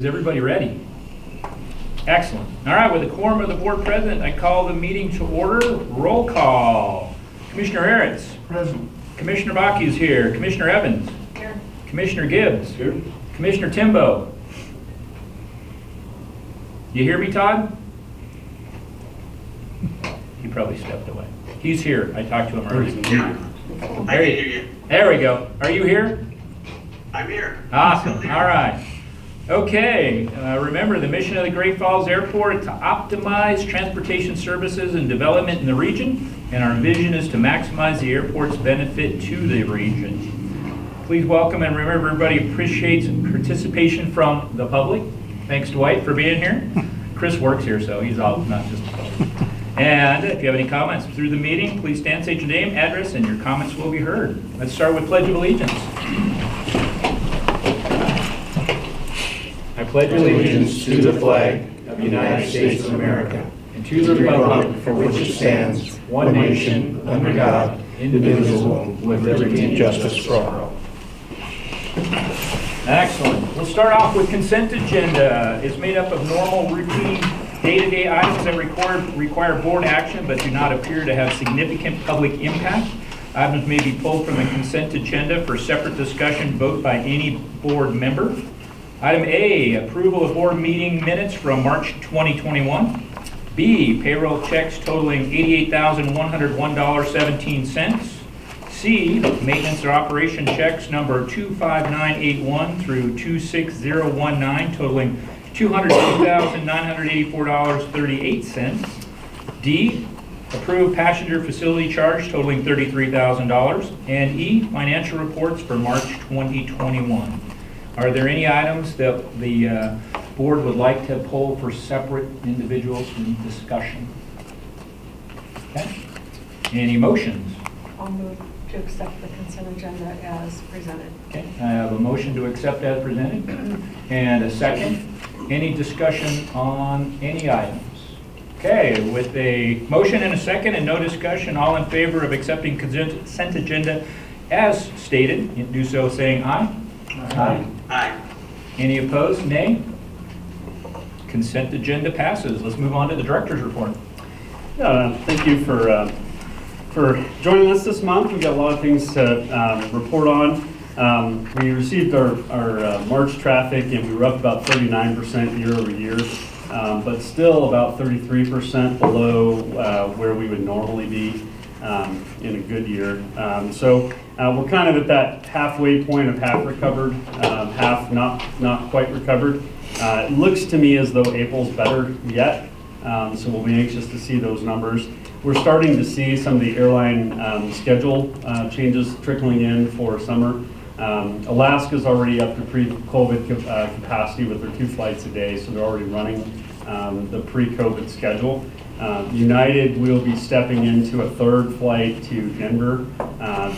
Is everybody ready? Excellent. All right, with the quorum of the board present, I call the meeting to order. Roll call. Commissioner Aritz. Present. Commissioner Bakke is here. Commissioner Evans. Here. Commissioner Gibbs. Here. Commissioner Timbo. You hear me, Todd? He probably stepped away. He's here. I talked to him earlier. I can hear you. There we go. Are you here? I'm here. Awesome. All right. Okay. Remember the mission of the Great Falls Airport to optimize transportation services and development in the region, and our vision is to maximize the airport's benefit to the region. Please welcome and remember everybody appreciates participation from the public. Thanks, Dwight, for being here. Chris works here, so he's all not just the public. And if you have any comments through the meeting, please stand, state your name, address, and your comments will be heard. Let's start with Pledge of Allegiance. I pledge Allegiance to the flag of the United States of America and to the republic for which it stands, one nation, under God, indivisible, with liberty and justice for all. Excellent. We'll start off with consent agenda. It's made up of normal, routine, day-to-day items that require board action but do not appear to have significant public impact. Items may be pulled from the consent agenda for separate discussion, vote by any board member. Item A, approval of board meeting minutes from March 2021. B, payroll checks totaling $88,101.17. C, maintenance or operation checks number 25981 through 26019 totaling $202,984.38. D, approve passenger facility charge totaling $33,000. And E, financial reports for March 2021. Are there any items that the board would like to pull for separate individuals in discussion? Okay. Any motions? I'll move to accept the consent agenda as presented. Okay. I have a motion to accept as presented and a second. Any discussion on any items? Okay, with a motion and a second and no discussion, all in favor of accepting consent agenda as stated, do so saying aye. Aye. Aye. Any opposed? Nay. Consent agenda passes. Let's move on to the director's report. Thank you for joining us this month. We've got a lot of things to report on. We received our March traffic and we were up about 39% year over year, but still about 33% below where we would normally be in a good year. So we're kind of at that halfway point of half recovered, half not quite recovered. It looks to me as though April's better yet, so we'll be anxious to see those numbers. We're starting to see some of the airline schedule changes trickling in for summer. Alaska's already up to pre-COVID capacity with their 2 flights a day, so they're already running the pre-COVID schedule. United will be stepping into a 3rd flight to Denver.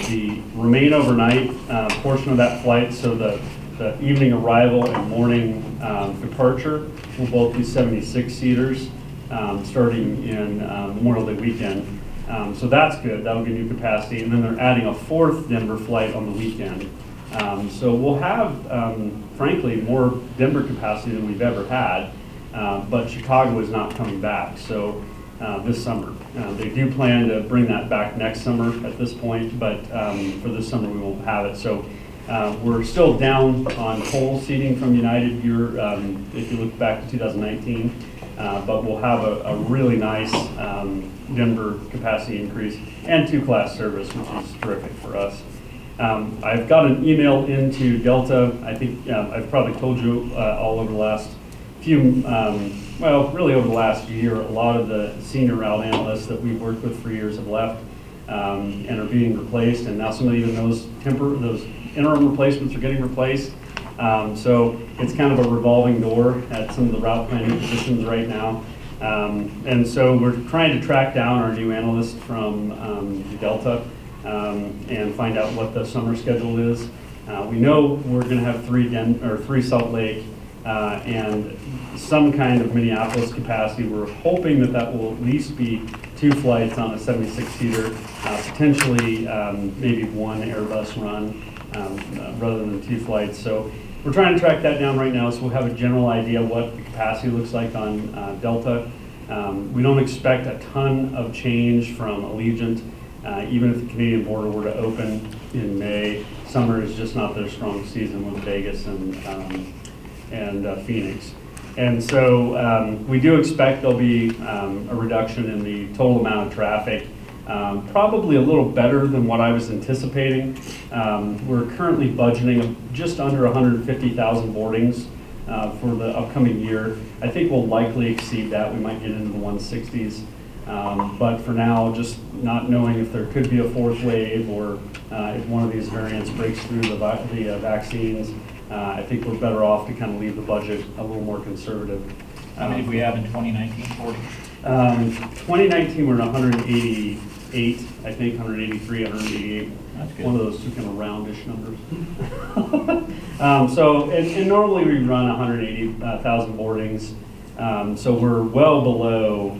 The remain overnight portion of that flight, so the evening arrival and morning departure will both be 76-seaters starting in Memorial Day weekend. So that's good. That'll be new capacity. And then they're adding a 4th Denver flight on the weekend. So we'll have, frankly, more Denver capacity than we've ever had. But Chicago is not coming back. So this summer. They do plan to bring that back next summer at this point, but for this summer we won't have it. So we're still down on total seating from United here, if you look back to 2019, but we'll have a really nice Denver capacity increase and 2-class service, which is terrific for us. I've got an email into Delta. I think I've probably told you all over the last few, really over the last year, a lot of the senior route analysts that we've worked with for years have left and are being replaced, and now some of even those interim replacements are getting replaced. So it's kind of a revolving door at some of the route planning positions right now. And so we're trying to track down our new analyst from Delta and find out what the summer schedule is. We know we're going to have 3 Salt Lake and some kind of Minneapolis capacity. We're hoping that will at least be 2 flights on a 76-seater, potentially maybe 1 Airbus run rather than 2 flights. So we're trying to track that down right now, so we'll have a general idea what the capacity looks like on Delta. We don't expect a ton of change from Allegiant, even if the Canadian border were to open in May. Summer is just not their strong season with Vegas and Phoenix. And so we do expect there'll be a reduction in the total amount of traffic, probably a little better than what I was anticipating. We're currently budgeting just under 150,000 boardings for the upcoming year. I think we'll likely exceed that. We might get into the 160s. But for now, just not knowing if there could be a fourth wave or if one of these variants breaks through the vaccines, I think we're better off to kind of leave the budget a little more conservative. How many did we have in 2019, 40? 2019, we're at 188, I think, 183, 188. That's good. One of those two kind of roundish numbers. And normally we run 180,000 boardings. So we're well below,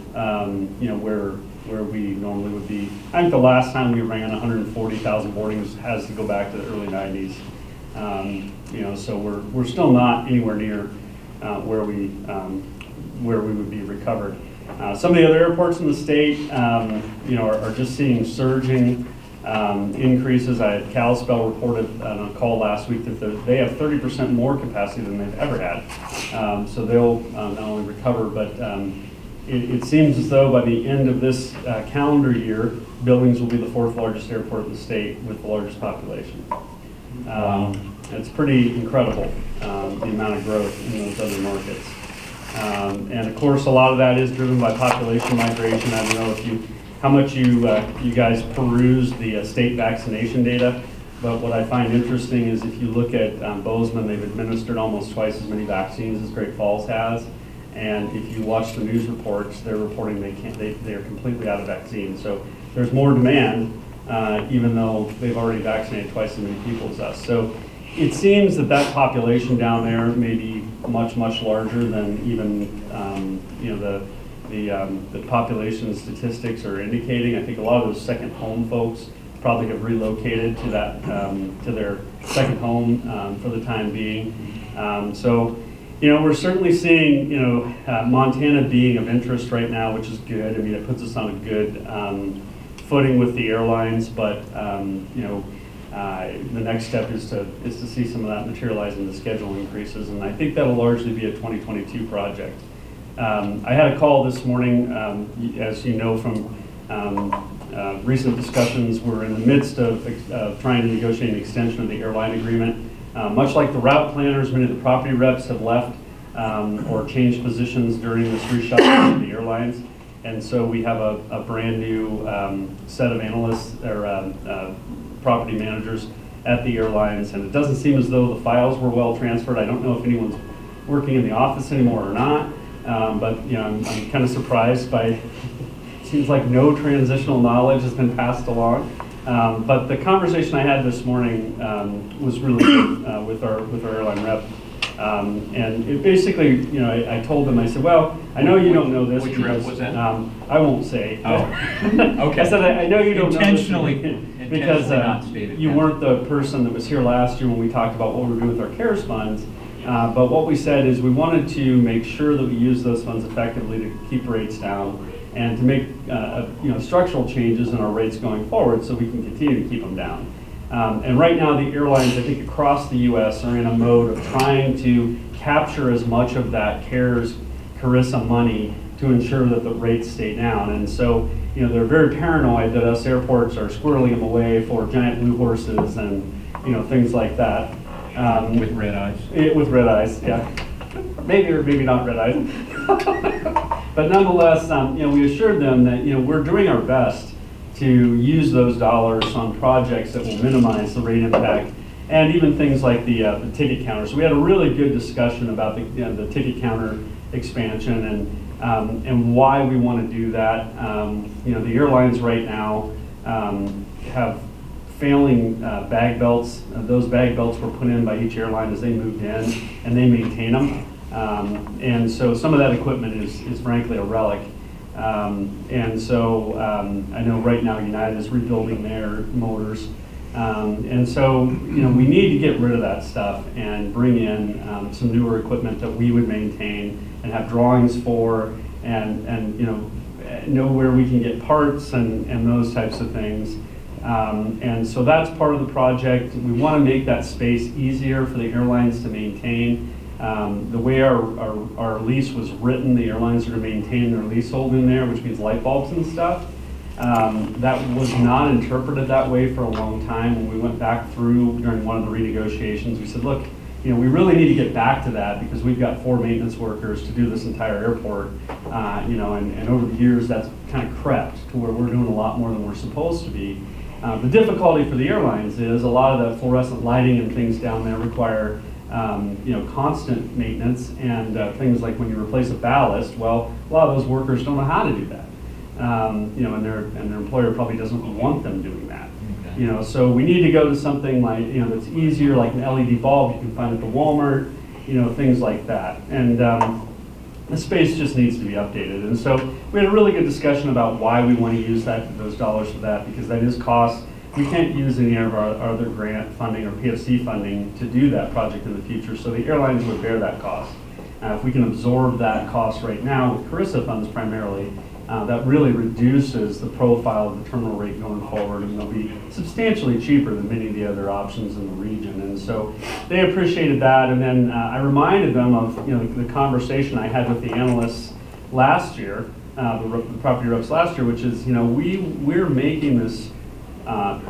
where we normally would be. I think the last time we ran 140,000 boardings has to go back to the early 90s. So we're still not anywhere near where we would be recovered. Some of the other airports in the state, are just seeing surging increases. I had Kalispell reported on a call last week that they have 30% more capacity than they've ever had. So they'll not only recover, but it seems as though by the end of this calendar year, Billings will be the 4th largest airport in the state with the largest population. It's pretty incredible, the amount of growth in those other markets. And of course, a lot of that is driven by population migration. I don't know how much you guys peruse the state vaccination data, but what I find interesting is if you look at Bozeman, they've administered almost twice as many vaccines as Great Falls has. And if you watch the news reports, they're reporting they're completely out of vaccines. So there's more demand, even though they've already vaccinated twice as many people as us. So it seems that population down there may be much, much larger than even the population statistics are indicating. I think a lot of those second home folks probably have relocated to that to their second home for the time being. So we're certainly seeing Montana being of interest right now, which is good. I mean, it puts us on a good footing with the airlines, but the next step is to see some of that materialize in the schedule increases, and I think that'll largely be a 2022 project. I had a call this morning, as you know from recent discussions. We're in the midst of trying to negotiate an extension of the airline agreement. Much like the route planners, many of the property reps have left or changed positions during this reshuffling of the airlines. And so we have a brand new set of analysts or property managers at the airlines, and it doesn't seem as though the files were well transferred. I don't know if anyone's working in the office anymore or not, but I'm kind of surprised by, it seems like no transitional knowledge has been passed along. But the conversation I had this morning was really good with our airline rep. And it basically, I told them, I said, well, I know you don't know this. Which rep was that? I won't say. Oh, okay. I said, I know you don't Intentionally know this because not stated, you yeah. weren't the person that was here last year when we talked about what we were doing with our CARES funds. But what we said is we wanted to make sure that we use those funds effectively to keep rates down and to make structural changes in our rates going forward so we can continue to keep them down. And right now the airlines, I think across the U.S. are in a mode of trying to capture as much of that CARES CARISA money to ensure that the rates stay down. And so they're very paranoid that us airports are squirreling them away for giant blue horses and things like that. With red eyes. With red eyes, yeah. Maybe or maybe not red eyes. But nonetheless, we assured them that we're doing our best to use those dollars on projects that will minimize the rate impact, and even things like the ticket counter. So we had a really good discussion about the ticket counter expansion and why we want to do that. The airlines right now have failing bag belts. Those bag belts were put in by each airline as they moved in, and they maintain them. And so some of that equipment is frankly a relic. And so I know right now United is rebuilding their motors. And so, we need to get rid of that stuff and bring in some newer equipment that we would maintain and have drawings for, and know where we can get parts and those types of things. And so that's part of the project. We want to make that space easier for the airlines to maintain. The way our lease was written, the airlines are to maintain their leasehold in there, which means light bulbs and stuff. That was not interpreted that way for a long time. When we went back through during one of the renegotiations, we said, look, we really need to get back to that because we've got 4 maintenance workers to do this entire airport, and over the years that's kind of crept to where we're doing a lot more than we're supposed to be. The difficulty for the airlines is a lot of the fluorescent lighting and things down there require constant maintenance, and things like when you replace a ballast, well, a lot of those workers don't know how to do that. And their employer probably doesn't want them doing that. So we need to go to something like, that's easier, like an LED bulb you can find at the Walmart, things like that. And the space just needs to be updated. And so we had a really good discussion about why we want to use those dollars for that, because that is cost. We can't use any of our other grant funding or PFC funding to do that project in the future, so the airlines would bear that cost. If we can absorb that cost right now with CARISA funds primarily, that really reduces the profile of the terminal rate going forward, and they'll be substantially cheaper than many of the other options in the region. And so they appreciated that. And then I reminded them of the conversation I had with the analysts last year, the property reps last year, which is we're making this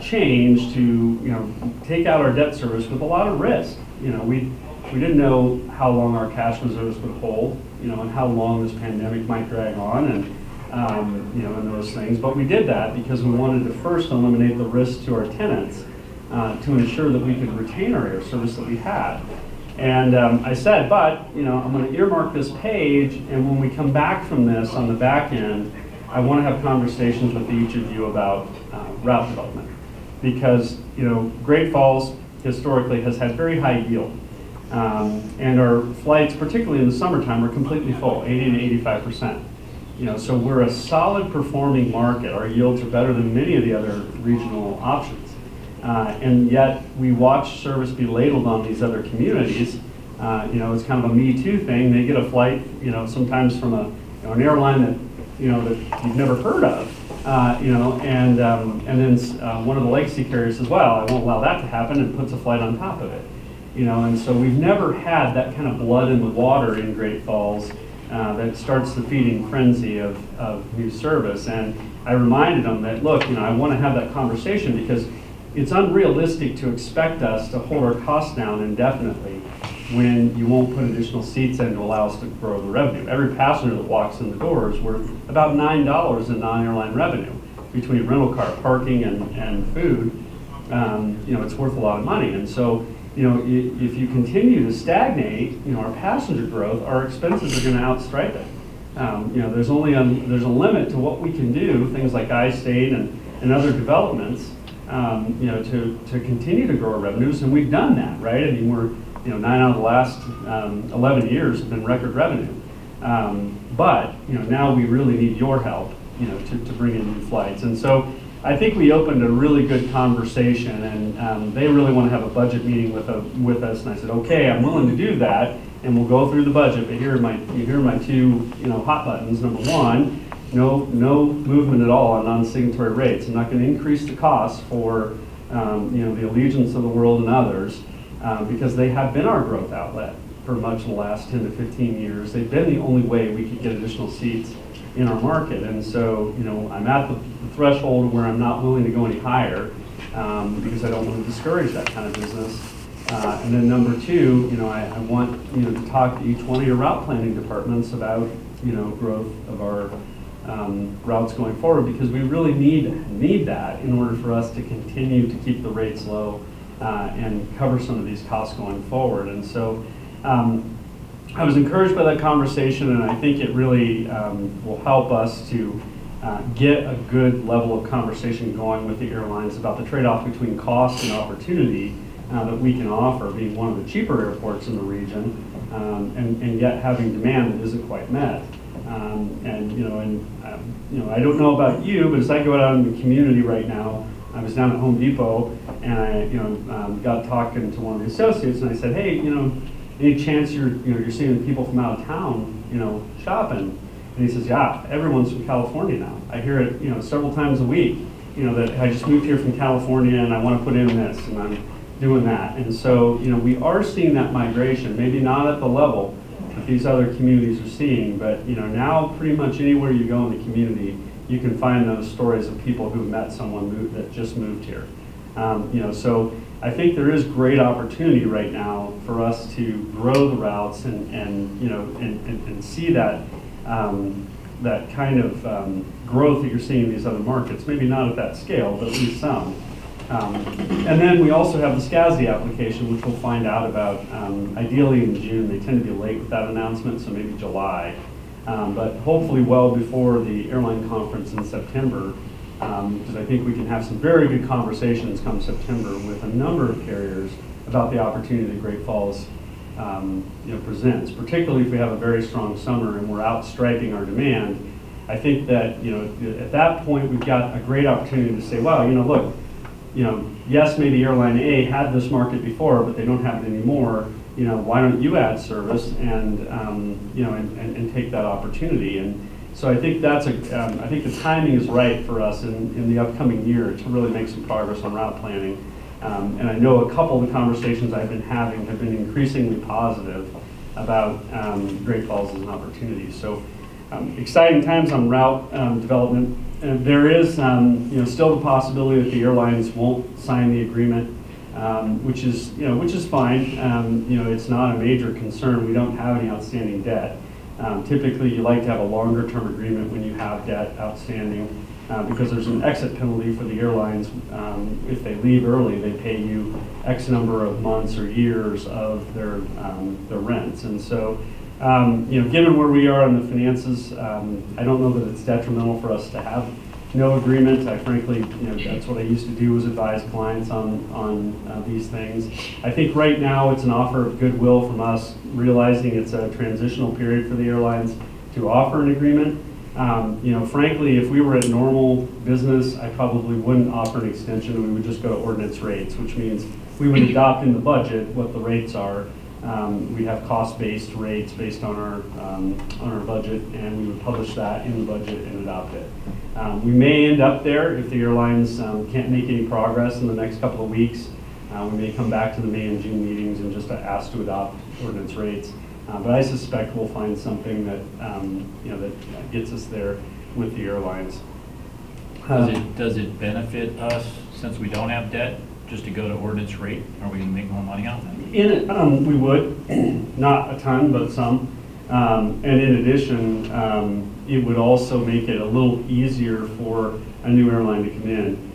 change to take out our debt service with a lot of risk. We didn't know how long our cash reserves would hold, and how long this pandemic might drag on, and those things. But we did that because we wanted to first eliminate the risk to our tenants to ensure that we could retain our air service that we had. And I said, but I'm going to earmark this page, and when we come back from this on the back end, I want to have conversations with each of you about route development, because Great Falls historically has had very high yield, and our flights, particularly in the summertime, are completely full, 80 to 85%. So we're a solid performing market. Our yields are better than many of the other regional options. And yet we watch service be ladled on these other communities. It's kind of a Me Too thing. They get a flight, sometimes from an airline that you've never heard of, and then one of the legacy carriers says, well, I won't allow that to happen, and puts a flight on top of it. And so we've never had that kind of blood in the water in Great Falls that starts the feeding frenzy of new service. And I reminded them that, look, I want to have that conversation because it's unrealistic to expect us to hold our costs down indefinitely when you won't put additional seats in to allow us to grow the revenue. Every passenger that walks in the door is worth about $9 in non-airline revenue between rental car, parking, and food. It's worth a lot of money. And so, if you continue to stagnate, our passenger growth, our expenses are going to outstrip it. There's a limit to what we can do, things like I-State and other developments, to continue to grow our revenues, and we've done that, right? I mean, we're 9 out of the last 11 years have been record revenue. But now we really need your help, to bring in new flights. And so I think we opened a really good conversation, and they really want to have a budget meeting with us. And I said, okay, I'm willing to do that, and we'll go through the budget. But here are my two hot buttons. Number one, no movement at all on non-signatory rates. I'm not going to increase the cost for the Allegiance of the world and others, because they have been our growth outlet for much of the last 10 to 15 years. They've been the only way we could get additional seats in our market. And so, I'm at the threshold where I'm not willing to go any higher, because I don't want to discourage that kind of business. And then number two, I want to talk to each one of your route planning departments about growth of our routes going forward, because we really need that in order for us to continue to keep the rates low and cover some of these costs going forward. And so I was encouraged by that conversation, and I think it really will help us to get a good level of conversation going with the airlines about the trade-off between cost and opportunity that we can offer, being one of the cheaper airports in the region, and yet having demand that isn't quite met. I don't know about you, but as I go out in the community right now, I was down at Home Depot and I got talking to one of the associates and I said, hey, any chance you're seeing people from out of town, shopping? And he says, yeah, everyone's from California now. I hear it, several times a week, that I just moved here from California and I want to put in this and I'm doing that. And so, we are seeing that migration, maybe not at the level that these other communities are seeing, but, now pretty much anywhere you go in the community, you can find those stories of people who met someone that just moved here. So I think there is great opportunity right now for us to grow the routes and see that that kind of growth that you're seeing in these other markets. Maybe not at that scale, but at least some. And then we also have the SCSI application, which we'll find out about ideally in June. They tend to be late with that announcement, so maybe July. But hopefully well before the airline conference in September, because I think we can have some very good conversations come September with a number of carriers about the opportunity that Great Falls presents, particularly if we have a very strong summer and we're outstripping our demand. I think that at that point we've got a great opportunity to say, wow, look, yes, maybe airline A had this market before, but they don't have it anymore. Why don't you add service and take that opportunity? And so I think I think the timing is right for us in the upcoming year to really make some progress on route planning. And I know a couple of the conversations I've been having have been increasingly positive about Great Falls as an opportunity. So exciting times on route development. And there is still the possibility that the airlines won't sign the agreement, which is fine. It's not a major concern. We don't have any outstanding debt. Typically, you like to have a longer term agreement when you have debt outstanding because there's an exit penalty for the airlines. If they leave early, they pay you X number of months or years of their rents. And so, given where we are in the finances, I don't know that it's detrimental for us to have no agreement. I frankly, that's what I used to do, was advise clients on these things. I think right now it's an offer of goodwill from us, realizing it's a transitional period for the airlines to offer an agreement. Frankly, if we were at normal business, I probably wouldn't offer an extension. We would just go to ordinance rates, which means we would adopt in the budget what the rates are. We have cost-based rates based on our budget, and we would publish that in the budget and adopt it. We may end up there if the airlines can't make any progress in the next couple of weeks. We may come back to the May and June meetings and just ask to adopt ordinance rates. But I suspect we'll find something that that gets us there with the airlines. Does it benefit us, since we don't have debt, just to go to ordinance rate? Are we going to make more money on that? In it, we would, not a ton, but some. And in addition, it would also make it a little easier for a new airline to come in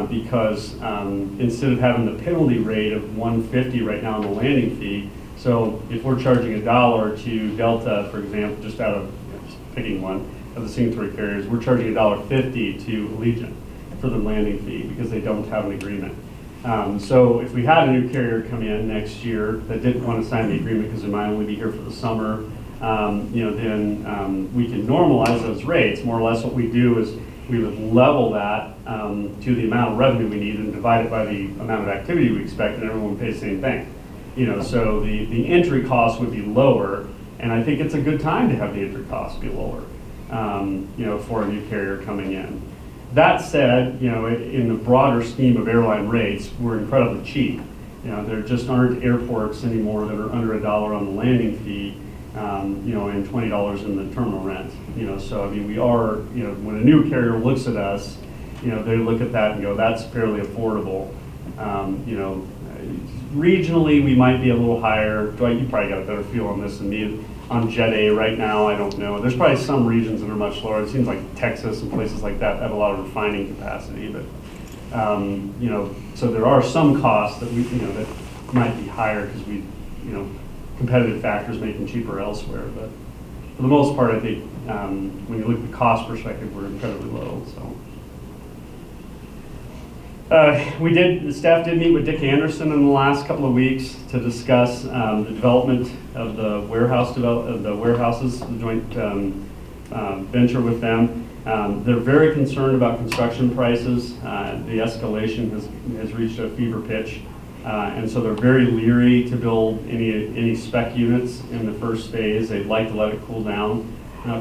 because instead of having the penalty rate of $150 right now on the landing fee, so if we're charging $1 to Delta, for example, just out of just picking one of the signatory carriers, we're charging $1.50 to Allegiant for the landing fee because they don't have an agreement. So if we had a new carrier come in next year that didn't want to sign the agreement because they might only be here for the summer, then we can normalize those rates. More or less what we do is we would level that to the amount of revenue we need and divide it by the amount of activity we expect, and everyone pays the same thing. So the entry cost would be lower, and I think it's a good time to have the entry cost be lower, for a new carrier coming in. That said, in the broader scheme of airline rates, we're incredibly cheap. There just aren't airports anymore that are under $1 on the landing fee, and $20 in the terminal rent. So I mean, we are, when a new carrier looks at us, they look at that and go, that's fairly affordable. Regionally, we might be a little higher. Dwight, you probably got a better feel on this than me. On Jet A right now, I don't know. There's probably some regions that are much lower. It seems like Texas and places like that have a lot of refining capacity, but so there are some costs that that might be higher because we, competitive factors make them cheaper elsewhere. But for the most part, I think when you look at the cost perspective, we're incredibly low. So. The staff did meet with Dick Anderson in the last couple of weeks to discuss the development of the warehouses, the joint venture with them. They're very concerned about construction prices. The escalation has reached a fever pitch. And so they're very leery to build any spec units in the first phase. They'd like to let it cool down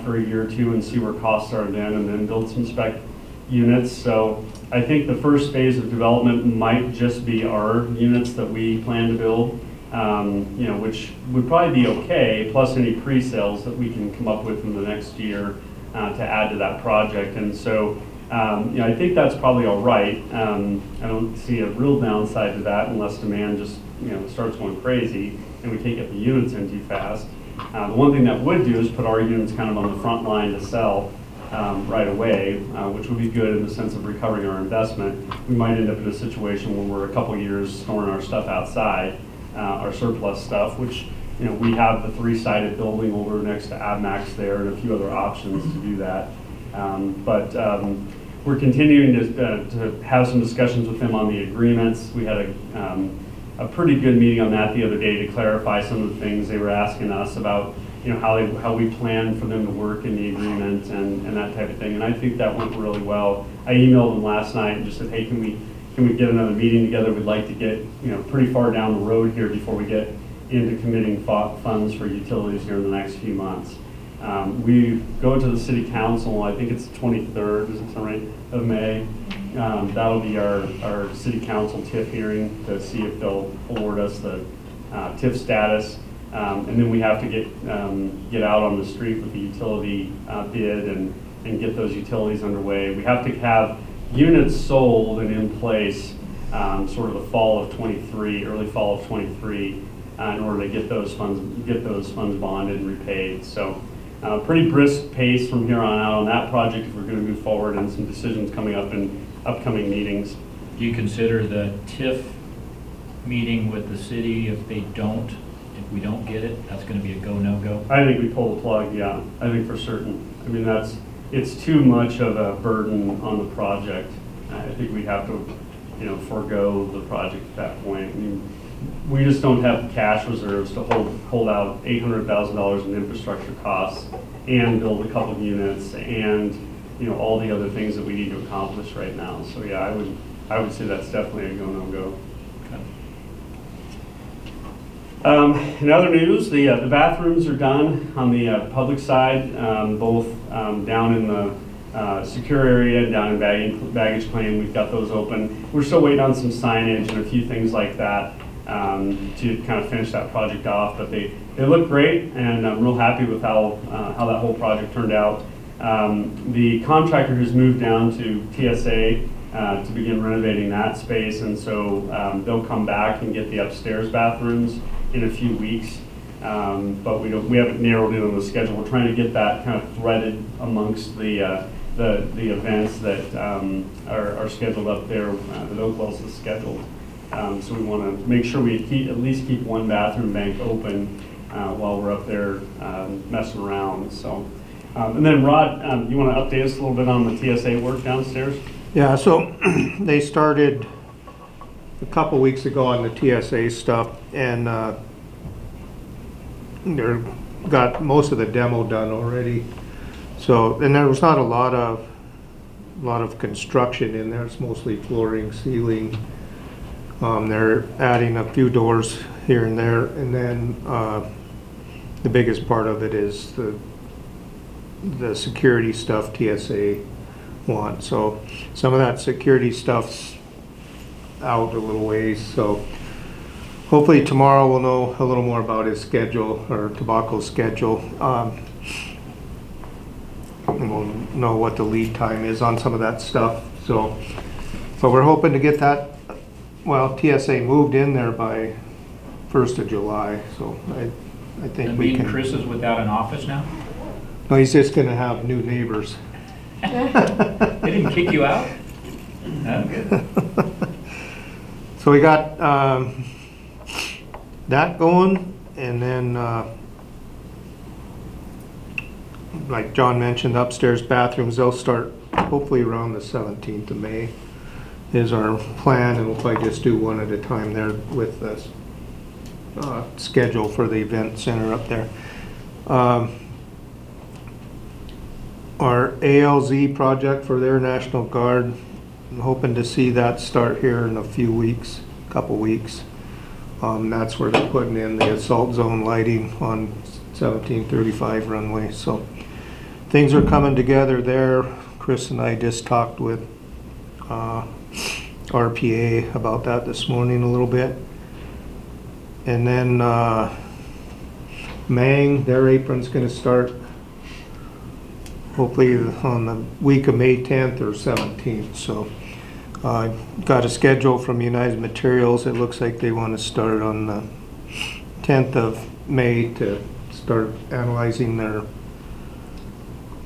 for a year or two and see where costs are then, and then build some spec units. So I think the first phase of development might just be our units that we plan to build, which would probably be okay, plus any pre-sales that we can come up with in the next year to add to that project. And so I think that's probably all right. I don't see a real downside to that unless demand just starts going crazy and we can't get the units in too fast. The one thing that would do is put our units kind of on the front line to sell right away, which would be good in the sense of recovering our investment. We might end up in a situation where we're a couple years storing our stuff outside, our surplus stuff, which we have the 3-sided building over next to AdMax there and a few other options to do that. But we're continuing to have some discussions with them on the agreements. We had a pretty good meeting on that the other day to clarify some of the things they were asking us about, how we plan for them to work in the agreement and that type of thing. And I think that went really well. I emailed them last night and just said, hey, can we get another meeting together? We'd like to get pretty far down the road here before we get into committing funds for utilities here in the next few months. We go to the city council, I think it's the 23rd, is that right, of May. That'll be our city council TIF hearing to see if they'll award us the TIF status. And then we have to get out on the street with the utility bid and get those utilities underway. We have to have units sold and in place sort of the fall of 23, early fall of 23, in order to get those funds bonded and repaid. So pretty brisk pace from here on out on that project if we're going to move forward, and some decisions coming up in upcoming meetings. Do you consider the TIF meeting with the city if we don't get it, that's going to be a go, no go? I think we pull the plug, yeah. I think for certain. I mean, it's too much of a burden on the project. I think we have to, forego the project at that point. I mean, we just don't have the cash reserves to hold out $800,000 in infrastructure costs and build a couple of units and all the other things that we need to accomplish right now. So yeah, I would say that's definitely a go, no go. In other news, the bathrooms are done on the public side, both down in the secure area and down in baggage claim. We've got those open. We're still waiting on some signage and a few things like that to kind of finish that project off. But they look great, and I'm real happy with how that whole project turned out. The contractor has moved down to TSA to begin renovating that space, and so they'll come back and get the upstairs bathrooms in a few weeks, but we haven't narrowed in on the schedule. We're trying to get that kind of threaded amongst the events that are scheduled up there that Oakwell's is scheduled. So we want to make sure we at least keep one bathroom bank open while we're up there messing around. So, and then Rod, you want to update us a little bit on the TSA work downstairs? Yeah, so they started a couple weeks ago on the TSA stuff, and they got most of the demo done already. So, and there was not a lot of construction in there. It's mostly flooring, ceiling. They're adding a few doors here and there, and then the biggest part of it is the security stuff TSA wants. So some of that security stuff's out a little ways, so hopefully tomorrow we'll know a little more about his schedule, or Tobacco's schedule, and we'll know what the lead time is on some of that stuff. So, but we're hoping to get that, well, TSA moved in there by 1st of July, so I think And we being can. Chris is without an office now? No, he's just gonna have new neighbors. They didn't kick you out? Oh, good. So we got that going, and then like John mentioned, upstairs bathrooms, they'll start hopefully around the 17th of May is our plan, and we'll probably just do one at a time there with the schedule for the event center up there. our ALZ project for their National Guard. I'm hoping to see that start here in a few weeks, couple weeks. That's where they're putting in the assault zone lighting on 1735 runway. So things are coming together there. Chris and I just talked with RPA about that this morning a little bit. And then Mang, their apron's going to start hopefully on the week of May 10th or 17th. So got a schedule from United Materials. It looks like they want to start on the 10th of May to start analyzing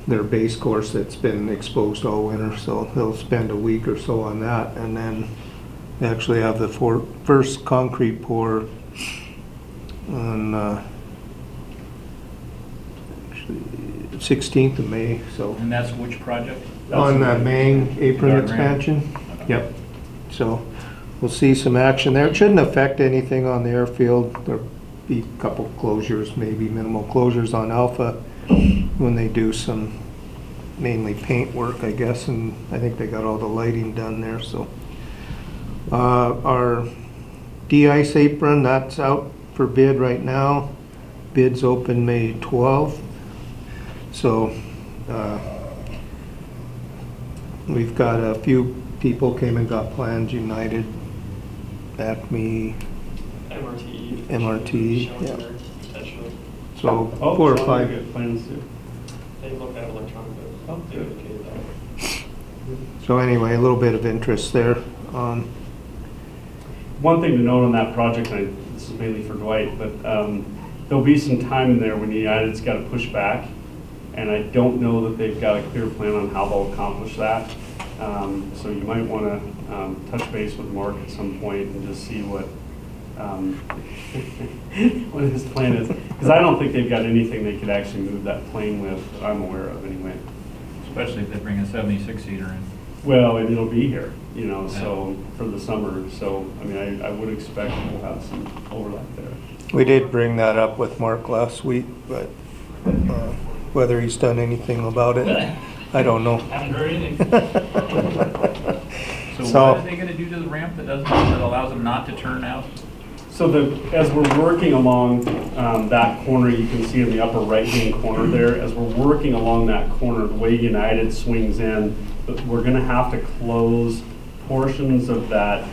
their base course that's been exposed all winter. So they'll spend a week or so on that, and then they actually have the first concrete pour on 16th of May. So And that's which project? on the Mang apron Guardrail. expansion. Yep. So we'll see some action there. It shouldn't affect anything on the airfield. There'll be a couple closures, maybe minimal closures on Alpha when they do some mainly paint work, I guess, and I think they got all the lighting done there. So our de-ice apron, that's out for bid right now. Bids open May 12th. So we've got a few people came and got plans, United, Acme, MRT, yeah. Potentially. So Oh, 4 or so 5. we got plans too. They look at electronic. Oh, They good. indicated that. So anyway, a little bit of interest there. One thing to note on that project, and this is mainly for Dwight, but there'll be some time in there when United's got to push back, and I don't know that they've got a clear plan on how they'll accomplish that. So you might want to touch base with Mark at some point and just see what what his plan is. Because I don't think they've got anything they could actually move that plane with, that I'm aware of anyway. Especially if they bring a 76-seater in. Well, and it'll be here, you know, so for the summer. So, I mean, I would expect we'll have some overlap there. We did bring that up with Mark last week, but whether he's done anything about it, I don't know. Haven't heard anything. So So- what are they gonna do to the ramp that allows them not to turn out? So as we're working along that corner, you can see in the upper right-hand corner there, as we're working along that corner, the way United swings in, but we're gonna have to close portions of that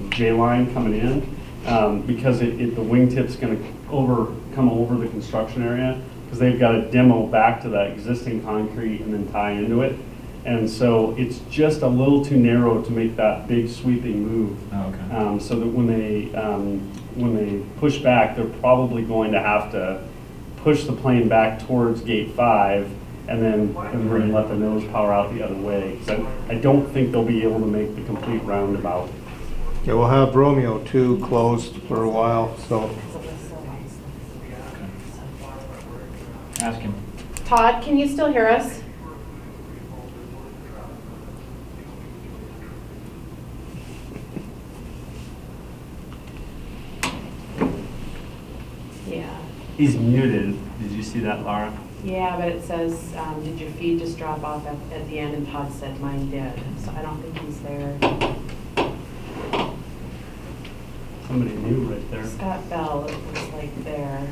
J-line coming in because the wingtip's gonna come over the construction area because they've got to demo back to that existing concrete and then tie into it. And so it's just a little too narrow to make that big sweeping move. Oh, okay. So that when they push back, they're probably going to have to push the plane back towards gate 5 and then let the nose power out the other way. 'Cause I don't think they'll be able to make the complete roundabout. Yeah, we'll have Romeo 2 closed for a while, so Ask him. Todd, can you still hear us? Yeah. He's muted. Did you see that, Laura? Yeah, but it says, did your feed just drop off at the end? And Todd said mine did. So I don't think he's there. Somebody new right there. Scott Bell, it looks like there.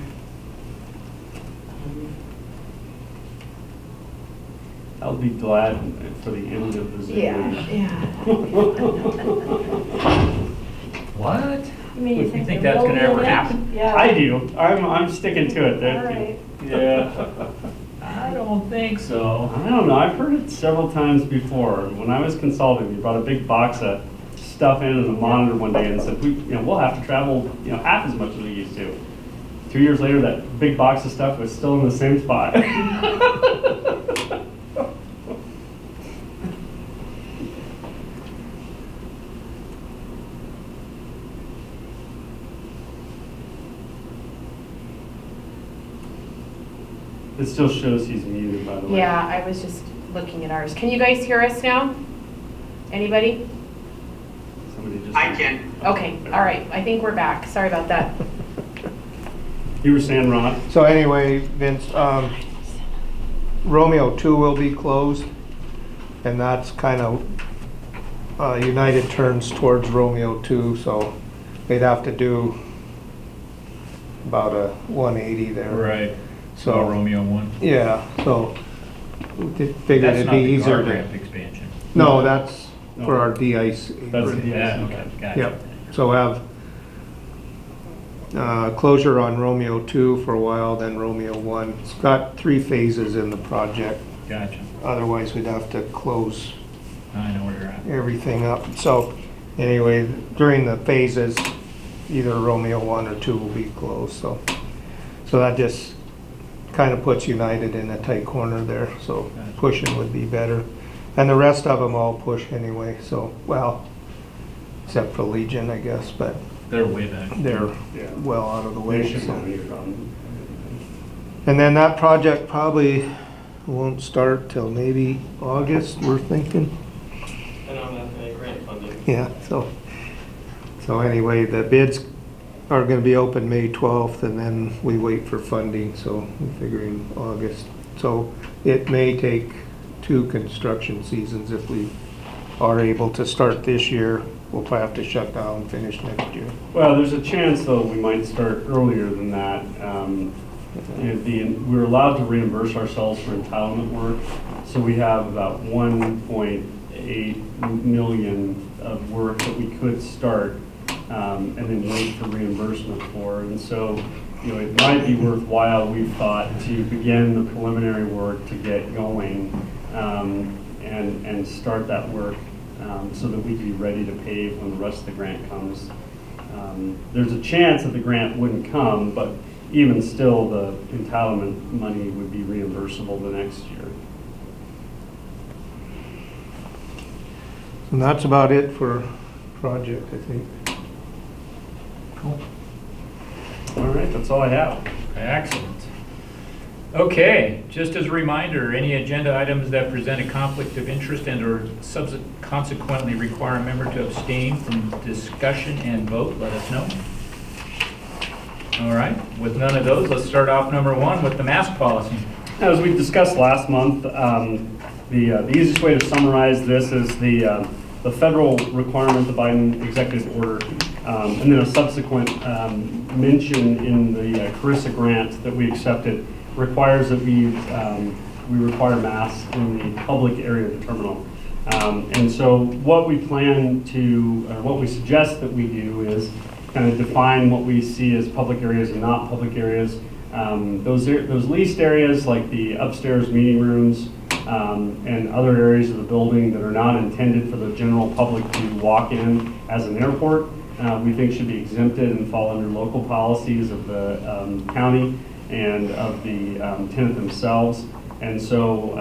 I'll be glad for the end of the Zoom. Yeah. What? You mean you think that's they're gonna ever building it? happen? Yeah. I do. I'm sticking to it. All right. Yeah. I don't think so. I don't know. I've heard it several times before. When I was consulting, we brought a big box of stuff in as a monitor one day and said, we'll have to travel, half as much as we used to. 2 years later, that big box of stuff was still in the same spot. It still shows he's muted, by the way. Yeah, I was just looking at ours. Can you guys hear us now? Anybody? Somebody just. I can. Okay, all right. I think we're back. Sorry about that. You were saying, Ron? anyway, Vince, Romeo 2 will be closed, and that's kind of, United turns towards Romeo 2, so they'd have to do about a 180 there. Right. So, So Romeo 1. yeah, so we figured That's it'd not be the easier guard to. ramp expansion. No, that's No. for our de-ice. That's the Yeah, okay, gotcha. Yep, so have closure on Romeo 2 for a while, then Romeo 1. It's got 3 phases in the project. Gotcha. Otherwise, we'd have to close I know where you're at. everything up. So anyway, during the phases, either Romeo 1 or 2 will be closed, so that just kind of puts United in a tight corner there, so pushing would be better. And the rest of them all push anyway, so, well, except for Legion, I guess, but They're way back. they're Yeah. well out of the They way. should So. not be a problem. And then that project probably won't start till maybe August, we're thinking. And on that, grant funding. Yeah, so anyway, the bids are gonna be open May 12th, and then we wait for funding, so we're figuring August. So it may take 2 construction seasons if we are able to start this year. We'll probably have to shut down, finish next year. Well, there's a chance, though, we might start earlier than that. We're allowed to reimburse ourselves for entitlement work, so we have about 1.8 million of work that we could start and then wait for reimbursement for. And so, it might be worthwhile, we've thought, to begin the preliminary work to get going and start that work so that we can be ready to pave when the rest of the grant comes. There's a chance that the grant wouldn't come, but even still, the entitlement money would be reimbursable the next year. And that's about it for project, I think. Cool. All right, that's all I have. Excellent. Okay, just as a reminder, any agenda items that present a conflict of interest and or consequently require a member to abstain from discussion and vote, let us know. All right, with none of those, let's start off number 1 with the mask policy. As we discussed last month, the easiest way to summarize this is the federal requirement, the Biden executive order, and then a subsequent mention in the Carissa grant that we accepted requires that we require masks in the public area of the terminal. And so what we plan to, or what we suggest that we do is kind of define what we see as public areas and not public areas. Those leased areas like the upstairs meeting rooms and other areas of the building that are not intended for the general public to walk in as an airport, we think should be exempted and fall under local policies of the county and of the tenant themselves. And so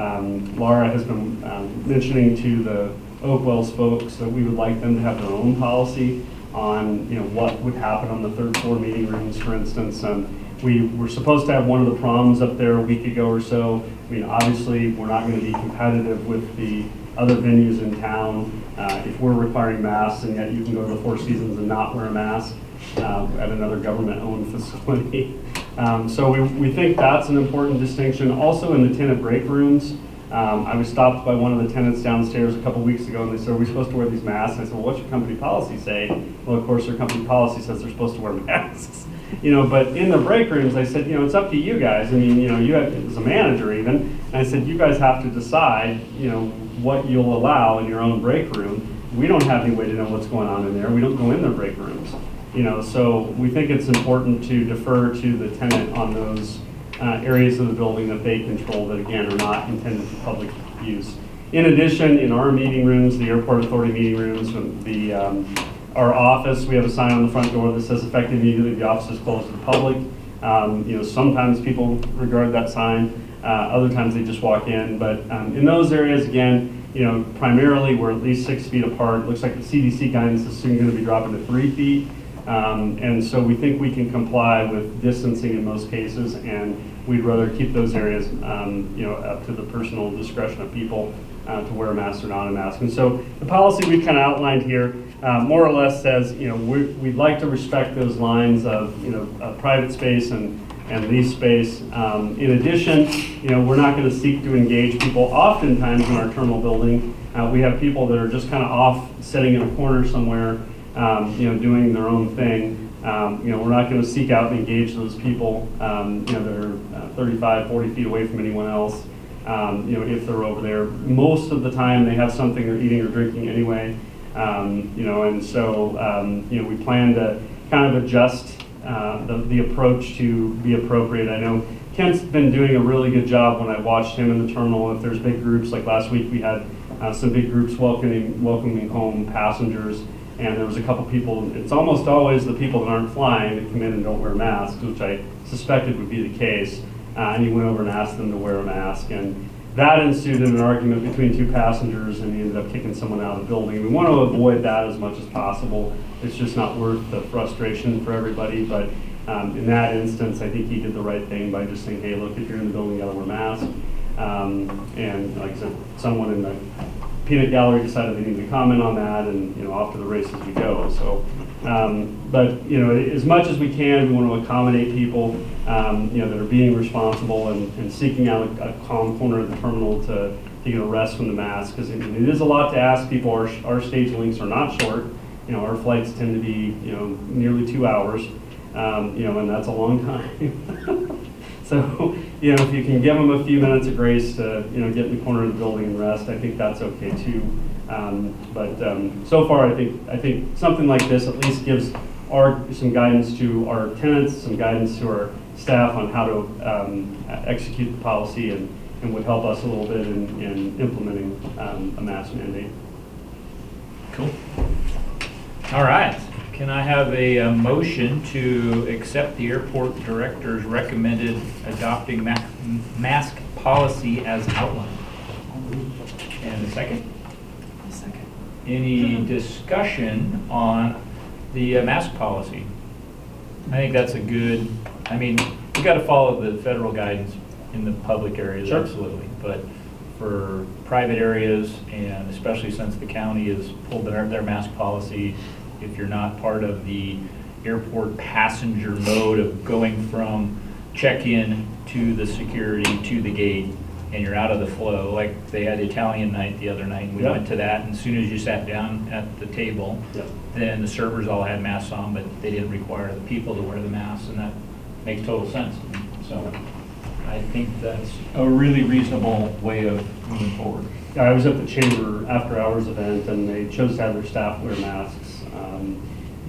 Laura has been mentioning to the Oakwells folks that we would like them to have their own policy on what would happen on the 3rd floor meeting rooms, for instance. We were supposed to have one of the proms up there a week ago or so. I mean, obviously, we're not going to be competitive with the other venues in town if we're requiring masks, and yet you can go to the Four Seasons and not wear a mask at another government-owned facility. So we think that's an important distinction. Also in the tenant break rooms, I was stopped by one of the tenants downstairs a couple weeks ago, and they said, "Are we supposed to wear these masks?" I said, "Well, what's your company policy say?" Well, of course, their company policy says they're supposed to wear masks. But in the break rooms, I said, it's up to you guys. I mean, you have, as a manager even, and I said, you guys have to decide, what you'll allow in your own break room. We don't have any way to know what's going on in there. We don't go in their break rooms. So we think it's important to defer to the tenant on those areas of the building that they control that, again, are not intended for public use. In addition, in our meeting rooms, the airport authority meeting rooms, our office, we have a sign on the front door that says effective immediately the office is closed to the public. Sometimes people regard that sign, other times they just walk in. But in those areas, again, primarily we're at least 6 feet apart. It looks like the CDC guidance is soon going to be dropping to 3 feet. And so we think we can comply with distancing in most cases, and we'd rather keep those areas, up to the personal discretion of people to wear a mask or not a mask. And so the policy we've kind of outlined here more or less says, we'd like to respect those lines of, private space and and lease space. In addition, we're not going to seek to engage people. Oftentimes in our terminal building, we have people that are just kind of off sitting in a corner somewhere, doing their own thing. We're not going to seek out and engage those people, that are 35, 40 feet away from anyone else, if they're over there. Most of the time they have something they're eating or drinking anyway, and so, we plan to kind of adjust the approach to be appropriate. I know Kent's been doing a really good job when I watched him in the terminal. If there's big groups, like last week we had some big groups welcoming home passengers, and there was a couple people. It's almost always the people that aren't flying that come in and don't wear masks, which I suspected would be the case. And he went over and asked them to wear a mask, and that ensued in an argument between two passengers, and he ended up kicking someone out of the building. We want to avoid that as much as possible. It's just not worth the frustration for everybody, but in that instance, I think he did the right thing by just saying, hey, look, if you're in the building, you gotta wear a mask. And like I said, someone in the peanut gallery decided they needed to comment on that, and off to the races we go. So, but as much as we can, we want to accommodate people, that are being responsible and seeking out a calm corner of the terminal to get a rest from the mask, because it is a lot to ask people. Our stage lengths are not short. Our flights tend to be nearly 2 hours, and that's a long time. So, if you can give them a few minutes of grace to, get in the corner of the building and rest, I think that's okay too. But so far, I think something like this at least gives some guidance to our tenants, some guidance to our staff on how to execute the policy, and would help us a little bit in implementing a mask mandate. Cool. All right. Can I have a motion to accept the airport director's recommended adopting mask policy as outlined? And a second? A second. Any discussion on the mask policy? I think that's a good, we got to follow the federal guidance in the public areas, Sure. Absolutely. But for private areas, and especially since the county has pulled their mask policy, if you're not part of the airport passenger mode of going from check-in to the security to the gate, and you're out of the flow, like they had Italian night the other night, and we Yep. went to that, and as soon as you sat down at the table, Yep. then the servers all had masks on, but they didn't require the people to wear the masks, and that makes total sense. So I think that's a really reasonable way of moving forward. I was at the chamber after-hours event, and they chose to have their staff wear masks.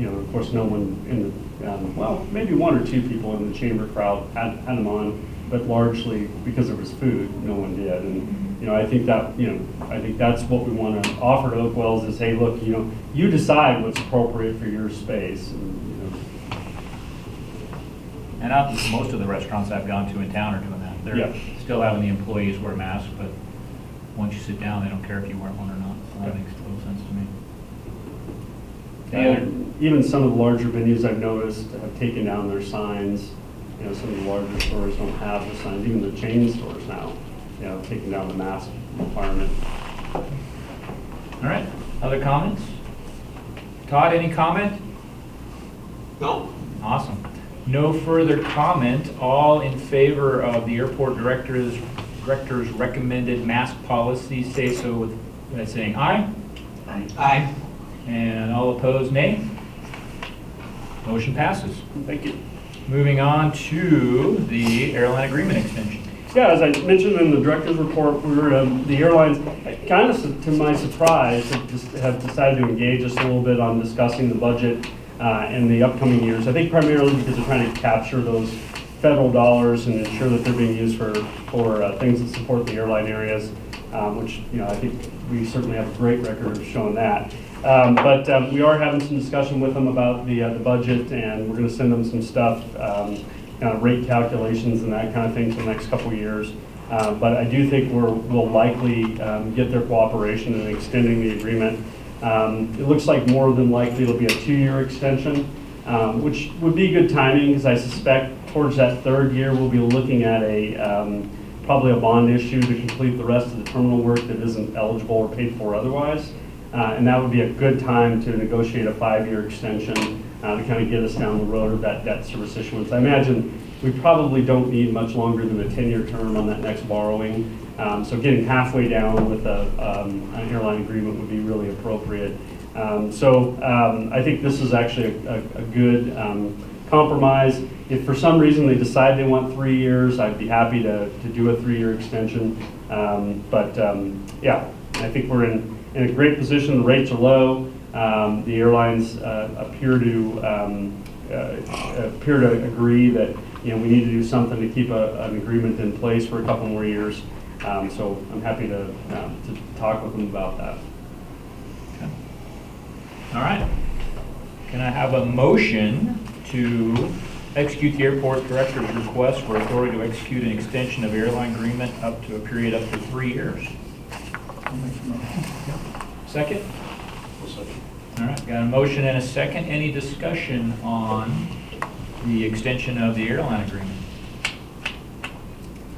Of course, no one in the, maybe one or two people in the chamber crowd had them on, but largely because there was food, no one did. And I think that's what we want to offer to Oakwells is, hey, look, you decide what's appropriate for your space. And most of the restaurants I've gone to in town are doing that. They're Yeah. still having the employees wear masks, but once you sit down, they don't care if you wear one or not. So that makes total sense to me. Even some of the larger venues I've noticed have taken down their signs. Some of the larger stores don't have the signs. Even the chain stores now, taking down the mask requirement. All right, other comments? Todd, any comment? No? Awesome. No further comment. All in favor of the airport director's recommended mask policy, say so by saying aye. Aye. And all opposed, nay. Motion passes. Thank you. Moving on to the airline agreement extension. Yeah, as I mentioned in the director's report, the airlines, kind of to my surprise, have decided to engage us a little bit on discussing the budget in the upcoming years. I think primarily because they're trying to capture those federal dollars and ensure that they're being used for things that support the airline areas, which I think we certainly have a great record of showing that. But we are having some discussion with them about the budget, and we're going to send them some stuff, kind of rate calculations and that kind of thing for the next couple of years. But I do think we'll likely get their cooperation in extending the agreement. It looks like more than likely it'll be a 2-year extension, which would be good timing because I suspect towards that 3rd year we'll be looking at probably a bond issue to complete the rest of the terminal work that isn't eligible or paid for otherwise. And that would be a good time to negotiate a 5-year extension to kind of get us down the road of that debt service issuance. I imagine we probably don't need much longer than a 10-year term on that next borrowing. So getting halfway down with an airline agreement would be really appropriate. I think this is actually a good compromise. If for some reason they decide they want 3 years, I'd be happy to do a 3-year extension. Yeah, I think we're in a great position. The rates are low. The airlines appear to agree that we need to do something to keep an agreement in place for a couple more years. So I'm happy to talk with them about that. Okay. All right. Can I have a motion to execute the airport director's request for authority to execute an extension of airline agreement up to a period up to 3 years? Second? All right, got a motion and a second. Any discussion on the extension of the airline agreement?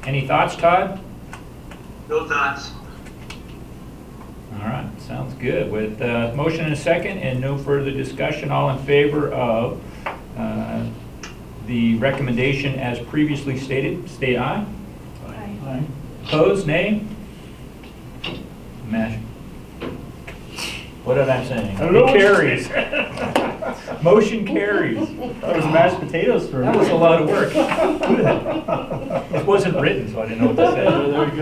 Any thoughts, Todd? No thoughts. All right, sounds good. With motion and a second and no further discussion, all in favor of the recommendation as previously stated, state aye. Aye. Opposed, nay? Mash. What am I saying? I don't know It what you're carries. Motion carries. That was mashed potatoes for That was a lot of work. It wasn't written, so I didn't know what to say. There you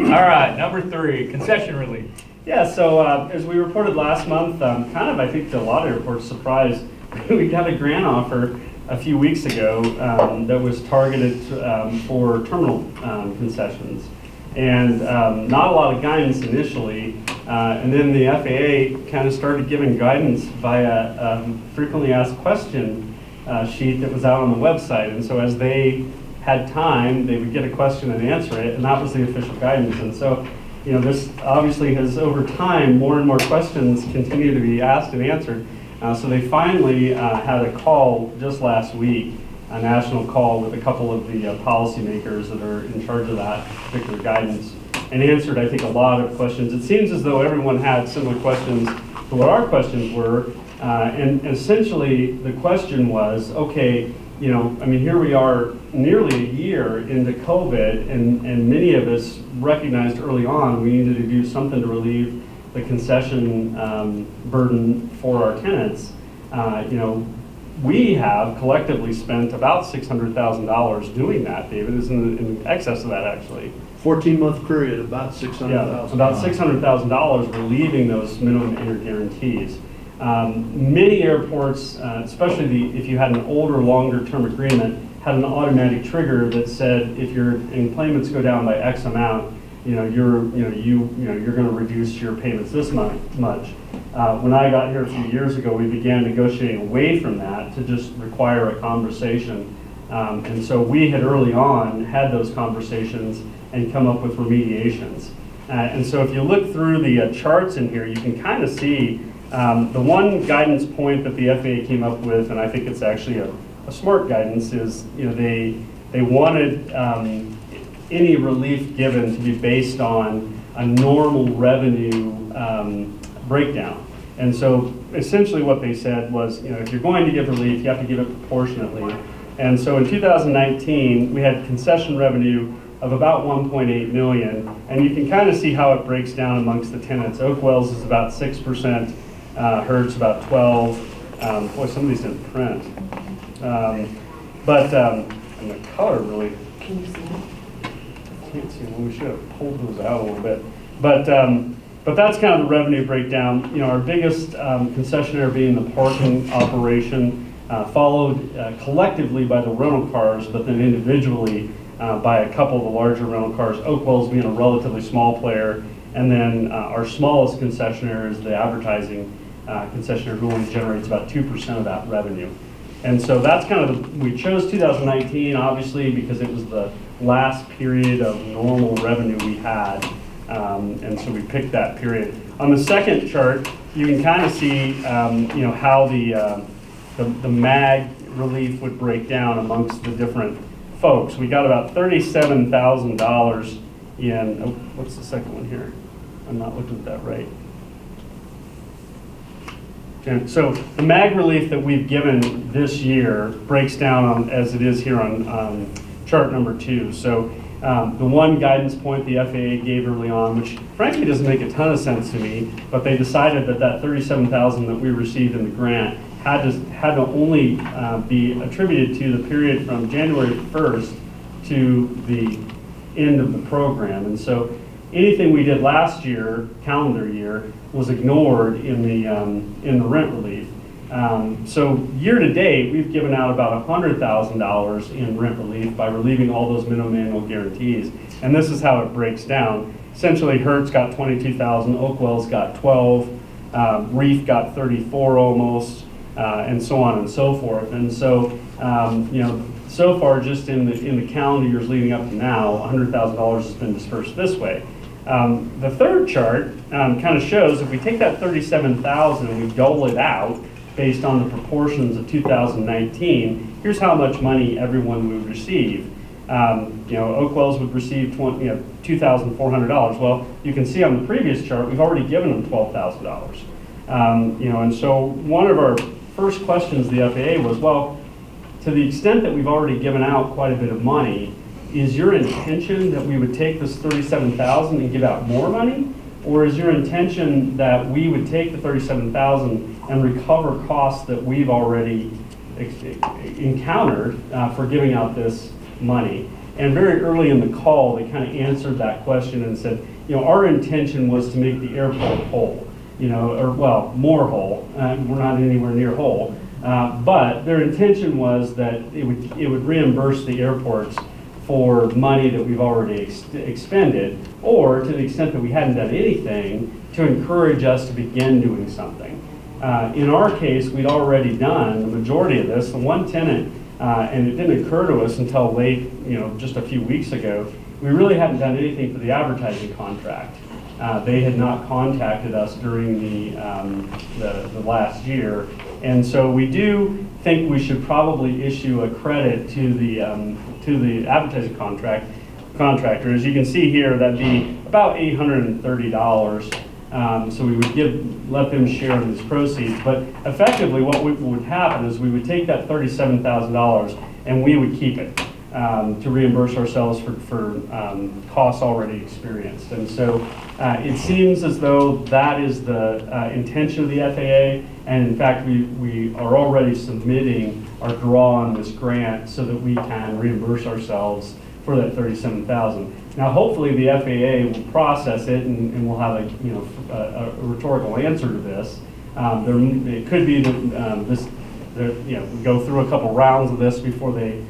go. All right, number 3, concession relief. Yeah, so as we reported last month, kind of I think to a lot of airports surprised, we got a grant offer a few weeks ago that was targeted for terminal concessions. And not a lot of guidance initially, and then the FAA kind of started giving guidance via a frequently asked question sheet that was out on the website. And so as they had time, they would get a question and answer it, and that was the official guidance. And so, this obviously has, over time, more and more questions continue to be asked and answered. So they finally had a call just last week, a national call with a couple of the policymakers that are in charge of that particular guidance, and answered, I think, a lot of questions. It seems as though everyone had similar questions to what our questions were, and essentially the question was, okay, here we are nearly a year into COVID, and many of us recognized early on we needed to do something to relieve the concession burden for our tenants. We have collectively spent about $600,000 doing that, David. It's in excess of that, actually. 14-month period, about $600,000. Yeah, about $600,000 relieving those minimum air guarantees. Many airports, especially if you had an older, longer-term agreement, had an automatic trigger that said if your enplanements go down by X amount, you're going to reduce your payments this much. When I got here a few years ago, we began negotiating away from that to just require a conversation. And so we had early on had those conversations and come up with remediations. And so if you look through the charts in here, you can kind of see the one guidance point that the FAA came up with, and I think it's actually a smart guidance, is they wanted any relief given to be based on a normal revenue breakdown. And so essentially what they said was, if you're going to give relief, you have to give it proportionately. And so in 2019, we had concession revenue of about 1.8 million, and you can kind of see how it breaks down amongst the tenants. Oakwells is about 6%, Hertz about 12%. Boy, some of these didn't print. And the color really, Can you see it? can't see them. We should have pulled those out a little bit. But that's kind of the revenue breakdown. Our biggest concessionaire being the parking operation, followed collectively by the rental cars, but then individually by a couple of the larger rental cars, Oakwells being a relatively small player, and then our smallest concessionaire is the advertising concessionaire, who only generates about 2% of that revenue. And so that's kind of, we chose 2019, obviously, because it was the last period of normal revenue we had, and so we picked that period. On the second chart, you can kind of see, how the MAG relief would break down amongst the different folks. We got about $37,000 in, oh, what's the second one here? I'm not looking at that right. And so the mag relief that we've given this year breaks down on, as it is here on chart number 2. So the one guidance point the FAA gave early on, which frankly doesn't make a ton of sense to me, but they decided that $37,000 that we received in the grant had to only be attributed to the period from January 1st to the end of the program. And so anything we did last year, calendar year, was ignored in the rent relief. So year to date, we've given out about $100,000 in rent relief by relieving all those minimum annual guarantees. And this is how it breaks down. Essentially, Hertz got $22,000, Oakwell's got 12, Reef got 34 almost, and so on and so forth. And so, so far, just in the calendar years leading up to now, $100,000 has been dispersed this way. The third chart kind of shows if we take that $37,000 and we dole it out based on the proportions of 2019, here's how much money everyone would receive. Oakwell's would receive $2,400. Well, you can see on the previous chart, we've already given them $12,000. And so one of our first questions to the FAA was, well, to the extent that we've already given out quite a bit of money, is your intention that we would take this $37,000 and give out more money? Or is your intention that we would take the $37,000 and recover costs that we've already encountered for giving out this money? And very early in the call, they kind of answered that question and said, our intention was to make the airport whole, more whole. We're not anywhere near whole. But their intention was that it would reimburse the airports for money that we've already expended, or to the extent that we hadn't done anything, to encourage us to begin doing something. In our case, we'd already done the majority of this. The one tenant, and it didn't occur to us until late, just a few weeks ago, we really hadn't done anything for the advertising contract. They had not contacted us during the last year. And so we do think we should probably issue a credit to the advertising contractor. As you can see here, that'd be about $830. So we would let them share in these proceeds. But effectively, what would happen is we would take that $37,000 and we would keep it to reimburse ourselves for costs already experienced. And so it seems as though that is the intention of the FAA. And in fact, we are already submitting our draw on this grant so that we can reimburse ourselves for that $37,000. Now, hopefully, the FAA will process it, and we'll have a rhetorical answer to this. It could be that we go through a couple rounds of this before they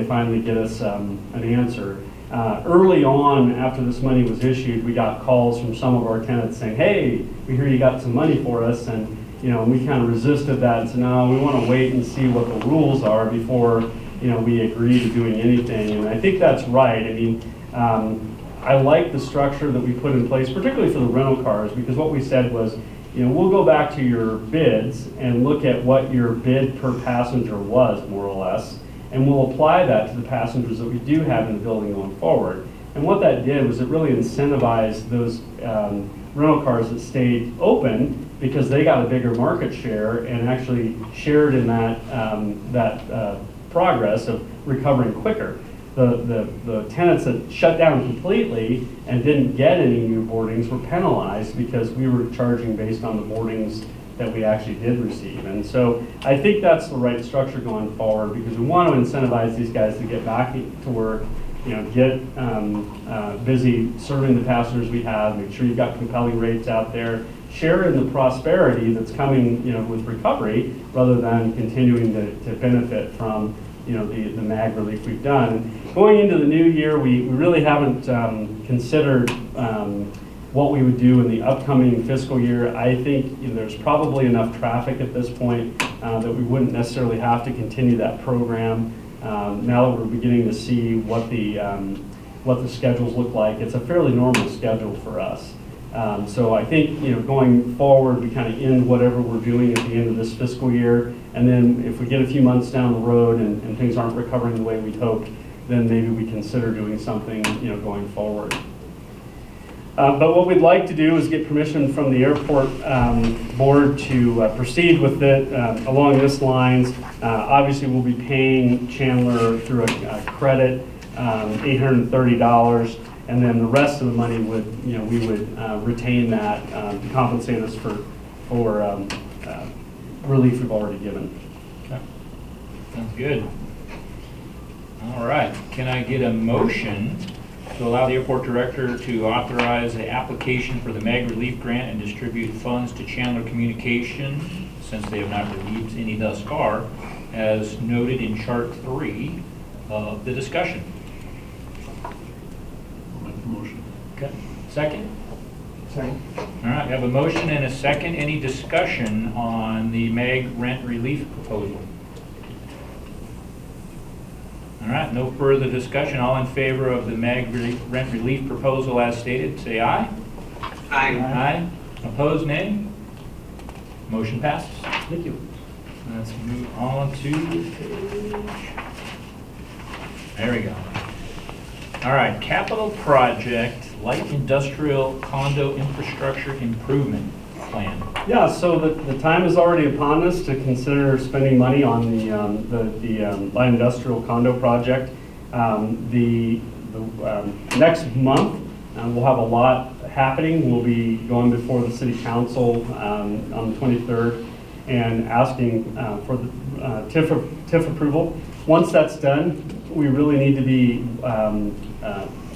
finally get us an answer. Early on, after this money was issued, we got calls from some of our tenants saying, "Hey, we hear you got some money for us," and we kind of resisted that and said, "No, we want to wait and see what the rules are before we agree to doing anything." And I think that's right. I mean, I like the structure that we put in place, particularly for the rental cars, because what we said was, we'll go back to your bids and look at what your bid per passenger was, more or less, and we'll apply that to the passengers that we do have in the building going forward. And what that did was it really incentivized those rental cars that stayed open, because they got a bigger market share and actually shared in that progress of recovering quicker. The tenants that shut down completely and didn't get any new boardings were penalized because we were charging based on the boardings that we actually did receive. And so I think that's the right structure going forward, because we want to incentivize these guys to get back to work, get busy serving the passengers we have, make sure you've got compelling rates out there, share in the prosperity that's coming with recovery, rather than continuing to benefit from the MAG relief we've done. Going into the new year, we really haven't considered what we would do in the upcoming fiscal year. I think there's probably enough traffic at this point that we wouldn't necessarily have to continue that program. Now that we're beginning to see what the schedules look like, it's a fairly normal schedule for us. So I think going forward, we kind of end whatever we're doing at the end of this fiscal year, and then if we get a few months down the road and things aren't recovering the way we'd hoped, then maybe we consider doing something going forward. But what we'd like to do is get permission from the airport board to proceed with it along this lines. Obviously, we'll be paying Chandler through a credit, $830, and then the rest of the money would, we would retain that to compensate us for relief we've already given. Okay. Sounds good. All right, can I get a motion to allow the airport director to authorize the application for the MAG relief grant and distribute funds to Chandler Communication, since they have not received any thus far, as noted in chart 3 of the discussion? I'll make the motion. Okay. Second? Second. All right, we have a motion and a second. Any discussion on the MAG rent relief proposal? All right, no further discussion. All in favor of the MAG rent relief proposal as stated, say aye. Aye. Aye. Opposed, nay? Motion passes. Thank you. Let's move on to page. There we go. All right, capital project, light industrial condo infrastructure improvement plan. Yeah, so the time is already upon us to consider spending money on the light industrial condo project. The next month, we'll have a lot happening. We'll be going before the city council on the 23rd and asking for the TIF approval. Once that's done, we really need to be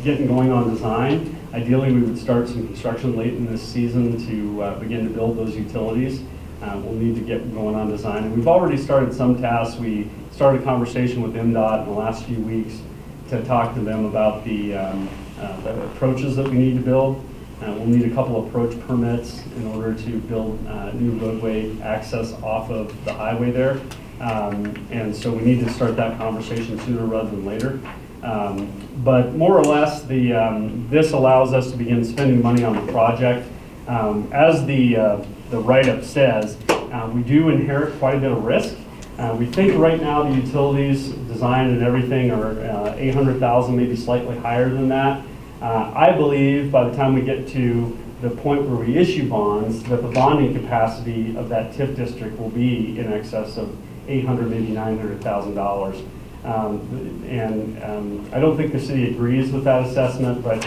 getting going on design. Ideally, we would start some construction late in this season to begin to build those utilities. We'll need to get going on design. And we've already started some tasks. We started a conversation with MDOT in the last few weeks to talk to them about the approaches that we need to build. We'll need a couple of approach permits in order to build new roadway access off of the highway there. And so we need to start that conversation sooner rather than later. But more or less, this allows us to begin spending money on the project. As the write-up says, we do inherit quite a bit of risk. We think right now the utilities design and everything are $800,000, maybe slightly higher than that. I believe by the time we get to the point where we issue bonds, that the bonding capacity of that TIF district will be in excess of $800,000, maybe $900,000. I don't think the city agrees with that assessment, but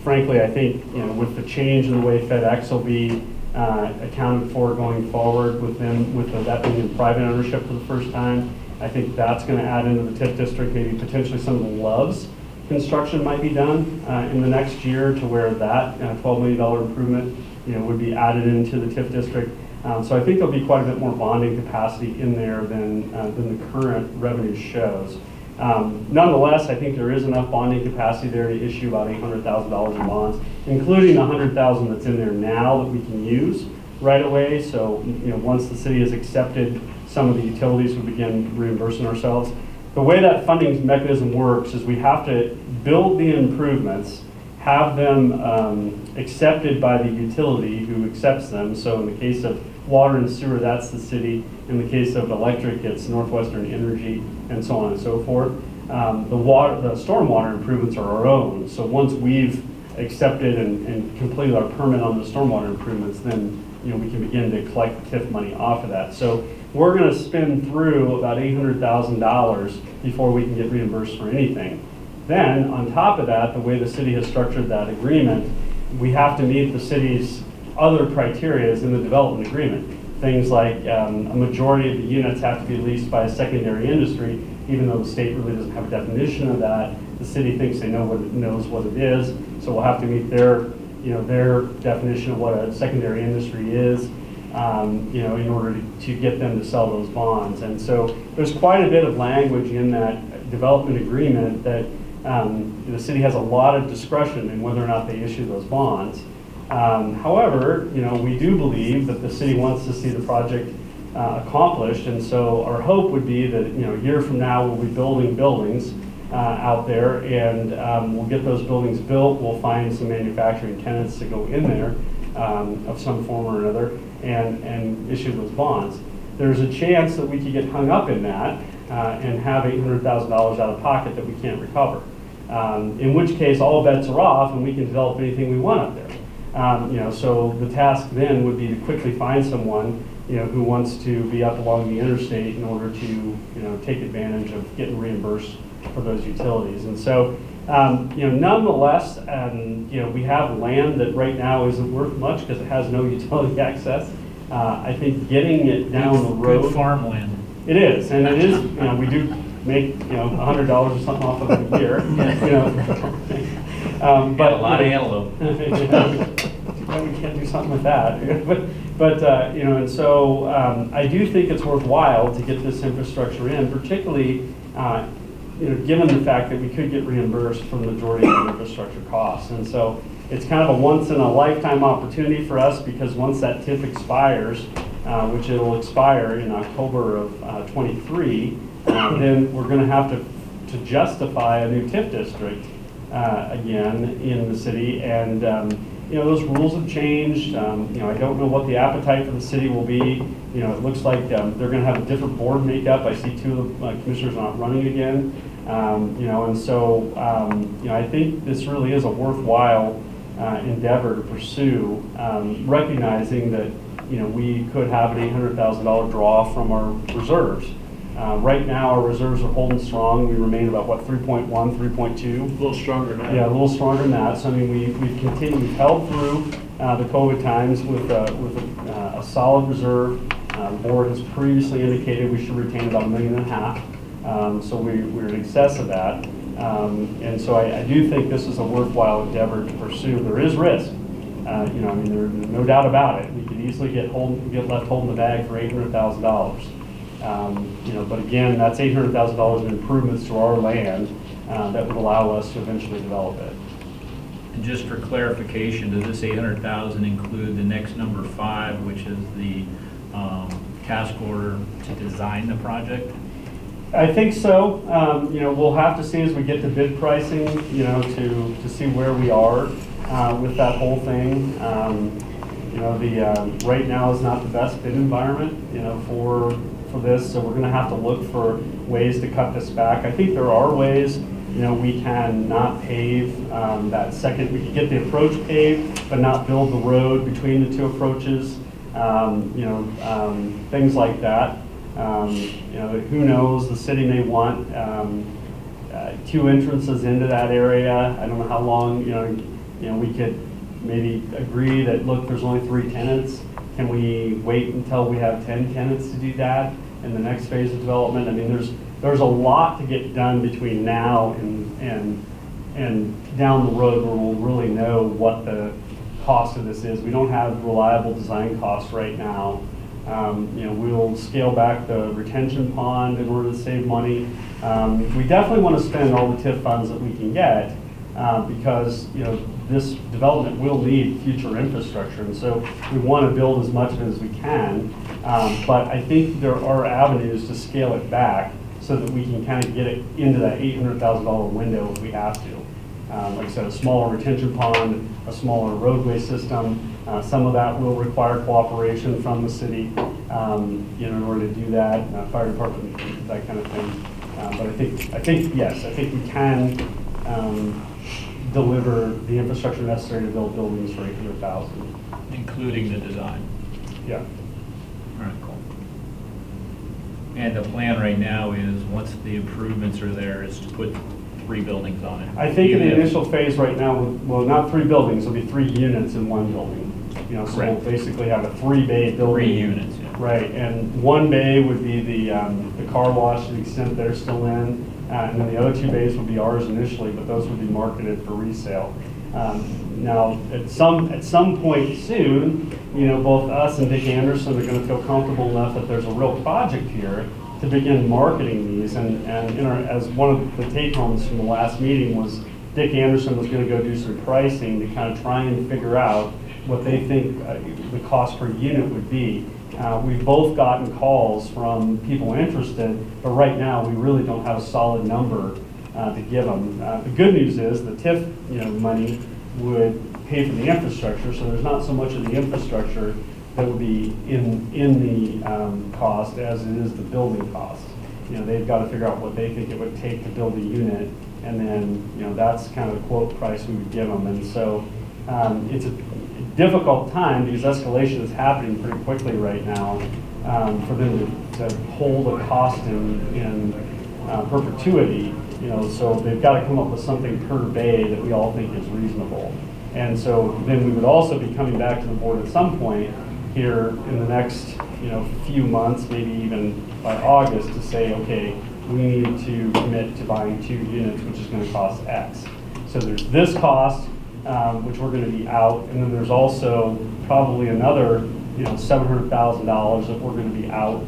frankly, I think with the change in the way FedEx will be accounted for going forward, with that being in private ownership for the first time, I think that's going to add into the TIF district. Maybe potentially some of the Loves construction might be done in the next year, to where that $12 million improvement would be added into the TIF district. So I think there'll be quite a bit more bonding capacity in there than the current revenue shows. Nonetheless, I think there is enough bonding capacity there to issue about $800,000 in bonds, including the $100,000 that's in there now that we can use right away. So once the city has accepted some of the utilities, we begin reimbursing ourselves. The way that funding mechanism works is we have to build the improvements, have them accepted by the utility who accepts them. So in the case of water and sewer, that's the city. In the case of electric, it's Northwestern Energy, and so on and so forth. The stormwater improvements are our own. So once we've accepted and completed our permit on the stormwater improvements, then we can begin to collect TIF money off of that. So we're going to spend through about $800,000 before we can get reimbursed for anything. Then, on top of that, the way the city has structured that agreement, we have to meet the city's other criteria in the development agreement. Things like a majority of the units have to be leased by a secondary industry, even though the state really doesn't have a definition of that. The city thinks they knows what it is, so we'll have to meet their definition of what a secondary industry is, in order to get them to sell those bonds. And so there's quite a bit of language in that development agreement that the city has a lot of discretion in whether or not they issue those bonds. However, we do believe that the city wants to see the project accomplished, and so our hope would be that a year from now we'll be building buildings out there, and we'll get those buildings built. We'll find some manufacturing tenants to go in there of some form or another, and issue those bonds. There's a chance that we could get hung up in that and have $800,000 out of pocket that we can't recover. in which case all bets are off and we can develop anything we want up there. So the task then would be to quickly find someone, who wants to be up along the interstate in order to, take advantage of getting reimbursed for those utilities. And so, nonetheless, we have land that right now isn't worth much because it has no utility access. I think getting it down the road. Good farmland. It is, and it is, we do make, $100 or something off of it a year, Got a lot of antelope. We can't do something with that. And so I do think it's worthwhile to get this infrastructure in, particularly, given the fact that we could get reimbursed for the majority of the infrastructure costs. And so it's kind of a once in a lifetime opportunity for us, because once that TIF expires, which it'll expire in October of 23, then we're going to have to justify a new TIF district again in the city. And those rules have changed. I don't know what the appetite for the city will be. It looks like they're going to have a different board makeup. I see two of the commissioners not running again. And so I think this really is a worthwhile endeavor to pursue, recognizing that we could have an $800,000 draw from our reserves. Right now, our reserves are holding strong. We remain about, 3.1, 3.2? A little stronger now. Yeah, a little stronger than that. So, we've continued, we've held through the COVID times with a solid reserve. The board has previously indicated we should retain about $1.5 million. So we're in excess of that. And so I do think this is a worthwhile endeavor to pursue. There is risk. There's no doubt about it. We could easily get left holding the bag for $800,000. But again, that's $800,000 in improvements to our land that would allow us to eventually develop it. And just for clarification, does this 800,000 include the next number 5, which is the task order to design the project? I think so. We'll have to see as we get to bid pricing, to see where we are with that whole thing. Right now is not the best bid environment, for this, so we're going to have to look for ways to cut this back. I think there are ways, we can not pave that second. We can get the approach paved, but not build the road between the two approaches. Things like that. Who knows? The city may want 2 entrances into that area. I don't know how long. We could maybe agree that, look, there's only 3 tenants. Can we wait until we have 10 tenants to do that in the next phase of development? There's a lot to get done between now and down the road where we'll really know what the cost of this is. We don't have reliable design costs right now. We'll scale back the retention pond in order to save money. We definitely want to spend all the TIF funds that we can get because this development will need future infrastructure, and so we want to build as much of it as we can. But I think there are avenues to scale it back so that we can kind of get it into that $800,000 window if we have to. Like I said, a smaller retention pond, a smaller roadway system. Some of that will require cooperation from the city in order to do that, fire department, that kind of thing. But I think yes, I think we can deliver the infrastructure necessary to build buildings for $800,000. Including the design. Yeah. All right, cool. And the plan right now is, once the improvements are there, is to put 3 buildings on it. I think in the initial phase right now, well, not 3 buildings, it'll be 3 units in 1 building. So we'll basically have a 3-bay building. 3 units, yeah. Right, and 1 bay would be the car wash to the extent they're still in, and then the other 2 bays would be ours initially, but those would be marketed for resale. Now, at some point soon, both us and Dick Anderson are going to feel comfortable enough that there's a real project here to begin marketing these. And as one of the take-homes from the last meeting was, Dick Anderson was going to go do some pricing to kind of try and figure out what they think the cost per unit would be. We've both gotten calls from people interested, but right now we really don't have a solid number to give them. The good news is the TIF money would pay for the infrastructure, so there's not so much of the infrastructure that would be in the cost as it is the building cost. They've got to figure out what they think it would take to build a unit And then, that's kind of the quote price we would give them. And so it's a difficult time because escalation is happening pretty quickly right now for them to hold a cost in perpetuity. So they've got to come up with something per bay that we all think is reasonable. And so then we would also be coming back to the board at some point here in the next, few months, maybe even by August, to say, okay, we need to commit to buying 2 units, which is going to cost X. So there's this cost, which we're going to be out, and then there's also probably another, $700,000 that we're going to be out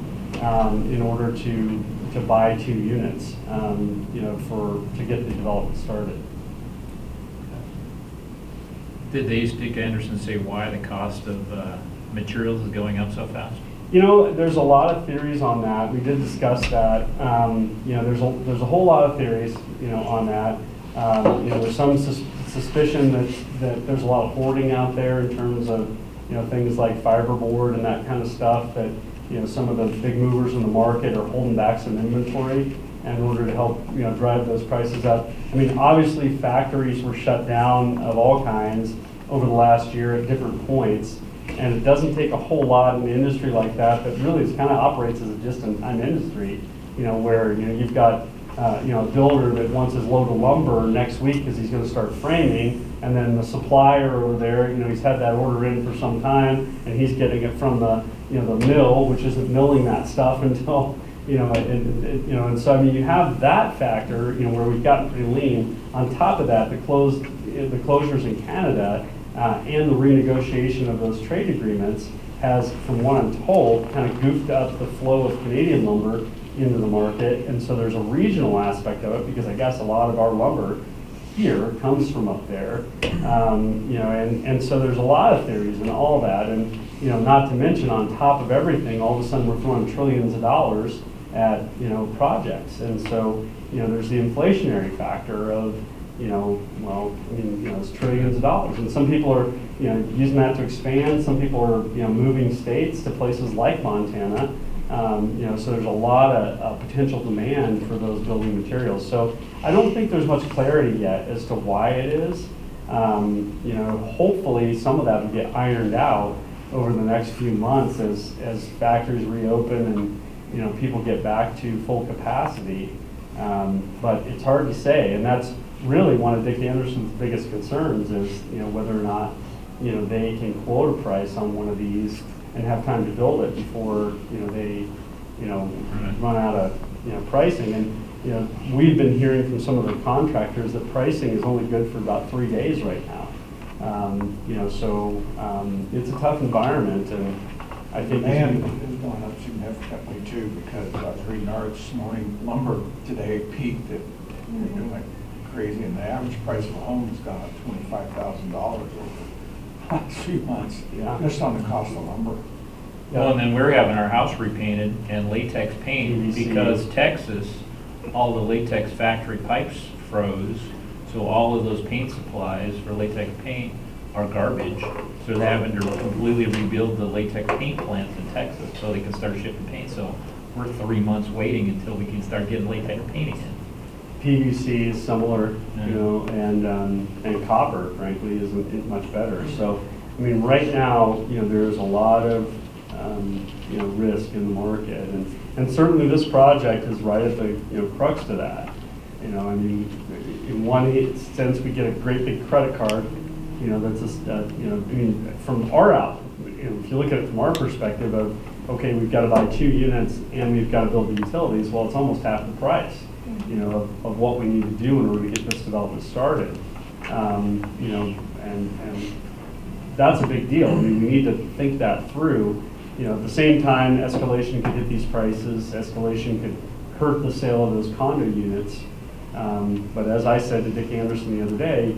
in order to buy 2 units, to get the development started. Did Dick Anderson say why the cost of materials is going up so fast? There's a lot of theories on that. We did discuss that. There's a whole lot of theories, on that. There's some suspicion that there's a lot of hoarding out there in terms of, things like fiberboard and that kind of stuff that, some of the big movers in the market are holding back some inventory in order to help, drive those prices up. I mean, obviously factories were shut down of all kinds over the last year at different points. And it doesn't take a whole lot in an industry like that really is kind of operates as just an industry, where, you've got, a builder that wants his load of lumber next week because he's going to start framing, and then the supplier over there, he's had that order in for some time, and he's getting it from the, the mill, which isn't milling that stuff until, and so, I mean, you have that factor, where we've gotten pretty lean. On top of that, the closures in Canada, and the renegotiation of those trade agreements has, from what I'm told, kind of goofed up the flow of Canadian lumber into the market. And so there's a regional aspect of it, because I guess a lot of our lumber here comes from up there. And so there's a lot of theories and all that. And, not to mention, on top of everything, all of a sudden we're throwing trillions of dollars at, projects. And so, there's the inflationary factor of, it's trillions of dollars. And some people are, using that to expand. Some people are, moving states to places like Montana. So there's a lot of potential demand for those building materials. So I don't think there's much clarity yet as to why it is. Hopefully some of that will get ironed out over the next few months as factories reopen and, people get back to full capacity. But it's hard to say, and that's really one of Dick Anderson's biggest concerns is, whether or not, they can quote a price on one of these and have time to build it before, they, run out of, pricing. And, we've been hearing from some of the contractors that pricing is only good for about 3 days right now. So it's a tough environment, and I think Demand is going up significantly too, because I was reading ours this morning, lumber today peaked at, like crazy, and the average price of a home has gone up $25,000 over the last few months, just on the cost of lumber. Well, and then we're having our house repainted and latex paint PVC. because Texas, all the latex factory pipes froze. So all of those paint supplies for latex paint are garbage. So they're having to completely rebuild the latex paint plants in Texas so they can start shipping paint. So we're 3 months waiting until we can start getting latex paint again. PVC is similar, and copper, frankly, isn't much better. So, I mean, right now, there's a lot of, risk in the market, and certainly this project is right at the, crux to that. I mean, in one sense, we get a great big credit card, that's just, from our out, if you look at it from our perspective of, okay, we've got to buy 2 units and we've got to build the utilities, well, it's almost half the price. Of what we need to do in order to get this development started. And that's a big deal. I mean, we need to think that through. At the same time, escalation could hit these prices. Escalation could hurt the sale of those condo units. But as I said to Dick Anderson the other day,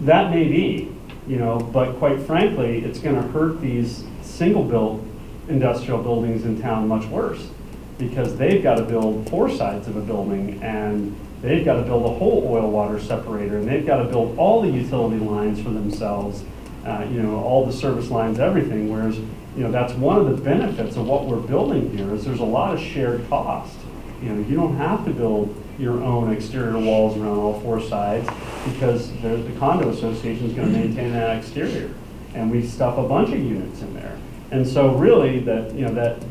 that may be, but quite frankly, it's going to hurt these single-built industrial buildings in town much worse, because they've got to build 4 sides of a building, and they've got to build a whole oil water separator, and they've got to build all the utility lines for themselves, all the service lines, everything. Whereas, that's one of the benefits of what we're building here is there's a lot of shared cost. you don't have to build your own exterior walls around all four sides because the condo association is going to maintain that exterior. And we stuff a bunch of units in there. And so really that,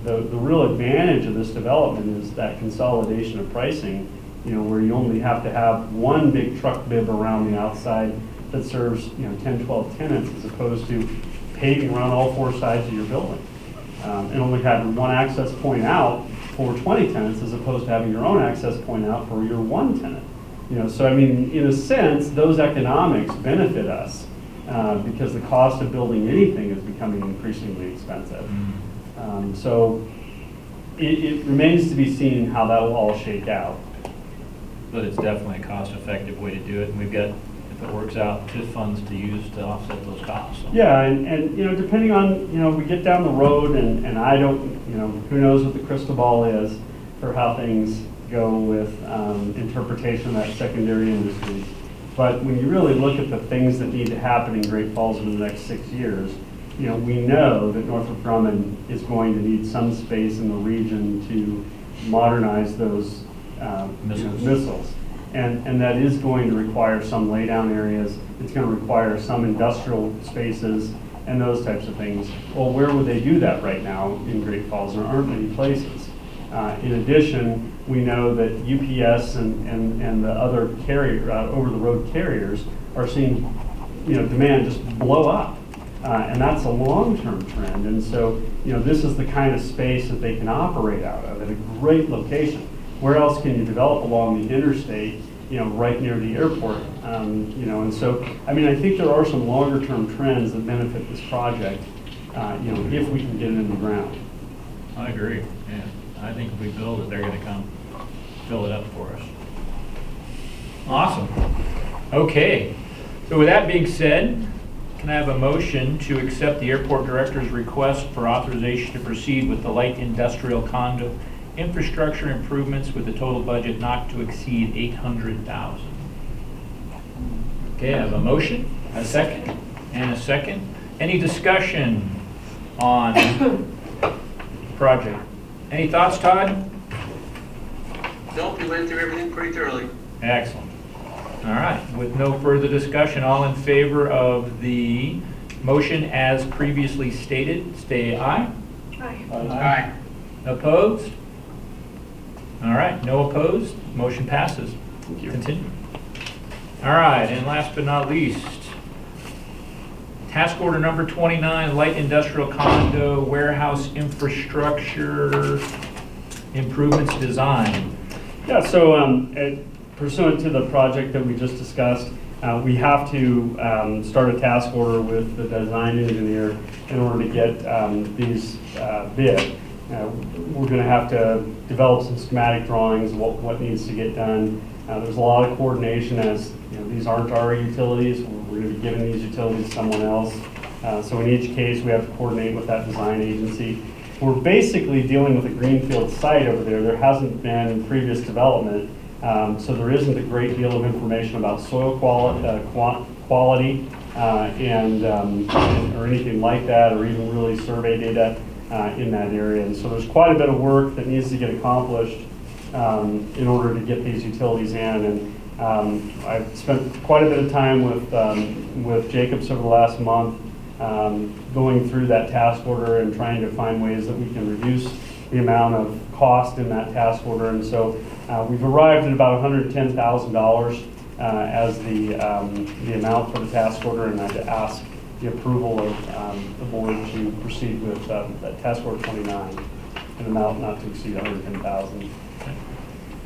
the real advantage of this development is that consolidation of pricing, where you only have to have one big truck bib around the outside that serves, 10, 12 tenants as opposed to paving around all four sides of your building. And only having one access point out for 20 tenants as opposed to having your own access point out for your one tenant. So I mean, in a sense, those economics benefit us because the cost of building anything is becoming increasingly expensive. So it remains to be seen how that will all shake out. But it's definitely a cost-effective way to do it, and we've got, if it works out, TIF funds to use to offset those costs. So. Yeah, and depending on, we get down the road, and I don't, who knows what the crystal ball is for how things go with interpretation of that secondary industry. But when you really look at the things that need to happen in Great Falls in the next 6 years, we know that Northrop Grumman is going to need some space in the region to modernize those missiles. And that is going to require some laydown areas. It's going to require some industrial spaces and those types of things. Well, where would they do that right now in Great Falls? There aren't many places. In addition, we know that UPS and the other carrier, over-the-road carriers are seeing, demand just blow up. And that's a long-term trend. And so, this is the kind of space that they can operate out of at a great location. Where else can you develop along the interstate, right near the airport? And so, I mean, I think there are some longer-term trends that benefit this project, if we can get it in the ground. I agree, yeah. I think if we build it, they're gonna come fill it up for us. Awesome. Okay, so with that being said, can I have a motion to accept the airport director's request for authorization to proceed with the light industrial condo infrastructure improvements with a total budget not to exceed $800,000? Okay, I have a motion, a second, and a second. Any discussion on the project? Any thoughts, Todd? Nope, you went through everything pretty thoroughly. Excellent. All right, with no further discussion, all in favor of the motion as previously stated, say aye. Aye. Aye. Opposed? All right, no opposed, motion passes. Thank you. Continue. All right, and last but not least, task order number 29, light industrial condo warehouse infrastructure improvements design. Yeah, so pursuant to the project that we just discussed, we have to start a task order with the design engineer in order to get these bid. We're going to have to develop some schematic drawings of what needs to get done. There's a lot of coordination as these aren't our utilities. We're going to be giving these utilities to someone else. So in each case, we have to coordinate with that design agency. We're basically dealing with a greenfield site over there. There hasn't been previous development, so there isn't a great deal of information about soil quality or anything like that, or even really survey data in that area. And so there's quite a bit of work that needs to get accomplished in order to get these utilities in. And I've spent quite a bit of time with Jacobs over the last month, going through that task order and trying to find ways that we can reduce the amount of cost in that task order. And so we've arrived at about $110,000 as the amount for the task order, and I had to ask the approval of the board to proceed with that task order 29, an amount not to exceed $110,000.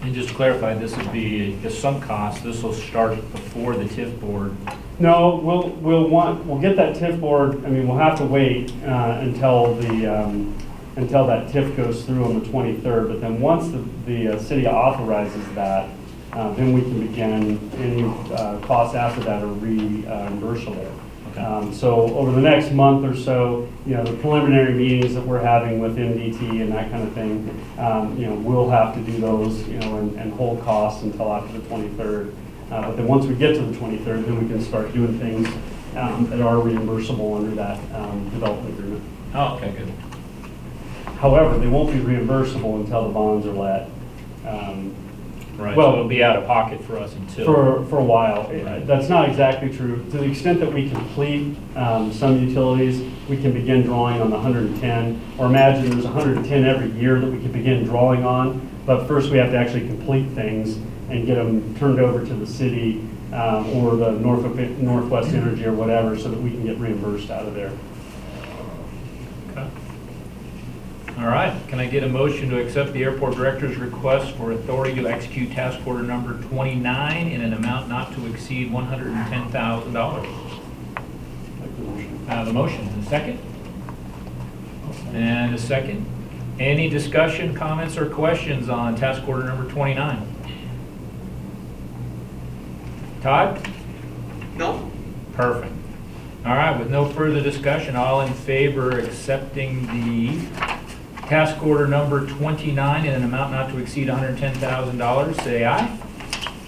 And just to clarify, this would be a sunk cost. This will start before the TIF board. No, we'll get that TIF board. I mean, we'll have to wait until that TIF goes through on the 23rd. But then once the city authorizes that, then we can begin. Any costs after that are reimbursable. Okay. So over the next month or so, the preliminary meetings that we're having with MDT and that kind of thing, we'll have to do those, and hold costs until after the 23rd. But then once we get to the 23rd, then we can start doing things that are reimbursable under that development agreement. Oh, okay, good. However, they won't be reimbursable until the bonds are let. Right, Well- so it'll be out of pocket for us until. For a while. That's not exactly true. To the extent that we complete some utilities, we can begin drawing on the 110, or imagine there's 110 every year that we can begin drawing on, but first we have to actually complete things and get them turned over to the city or the Northwest Energy or whatever, so that we can get reimbursed out of there. Okay. All right, can I get a motion to accept the airport director's request for authority to execute task order number 29 in an amount not to exceed $110,000? The motion, and a second? And a second. Any discussion, comments, or questions on task order number 29? Todd? No? Perfect. All right, with no further discussion, all in favor accepting the task order number 29 in an amount not to exceed $110,000, say aye.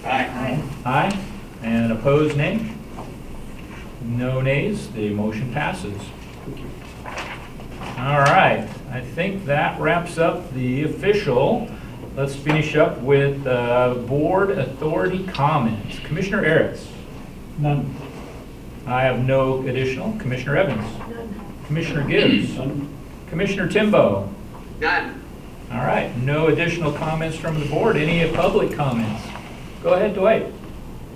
Aye. Aye. And opposed, nay? No nays, the motion passes. All right, I think that wraps up the official. Let's finish up with board authority comments. Commissioner Aritz? None. I have no additional. Commissioner Evans? None. Commissioner Gibbs? Commissioner Timbo? None. All right, no additional comments from the board. Any public comments? Go ahead, Dwight.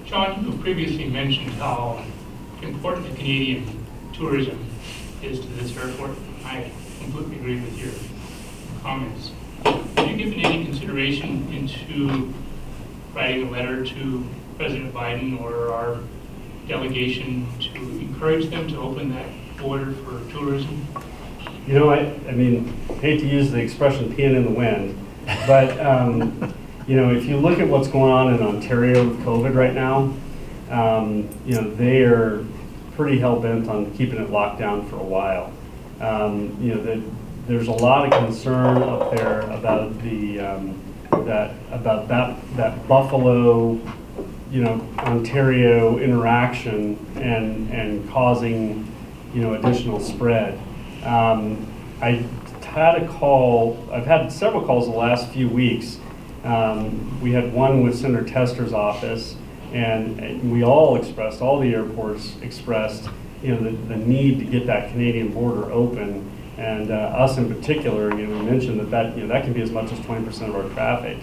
John, you previously mentioned how important the Canadian tourism is to this airport. I completely agree with your comments. Have you given any consideration into writing a letter to President Biden or our delegation to encourage them to open that border for tourism? You know, I mean, hate to use the expression peeing in the wind, but, you know, if you look at what's going on in Ontario with COVID right now, you know, they are pretty hell-bent on keeping it locked down for a while. You know, there's a lot of concern up there about the, that Buffalo, you know, Ontario interaction and causing, you know, additional spread. I had a call, I've had several calls the last few weeks. We had one with Senator Tester's office, and we all expressed, all the airports expressed, you know, the need to get that Canadian border open. And us in particular, you know, we mentioned that you know, that can be as much as 20% of our traffic.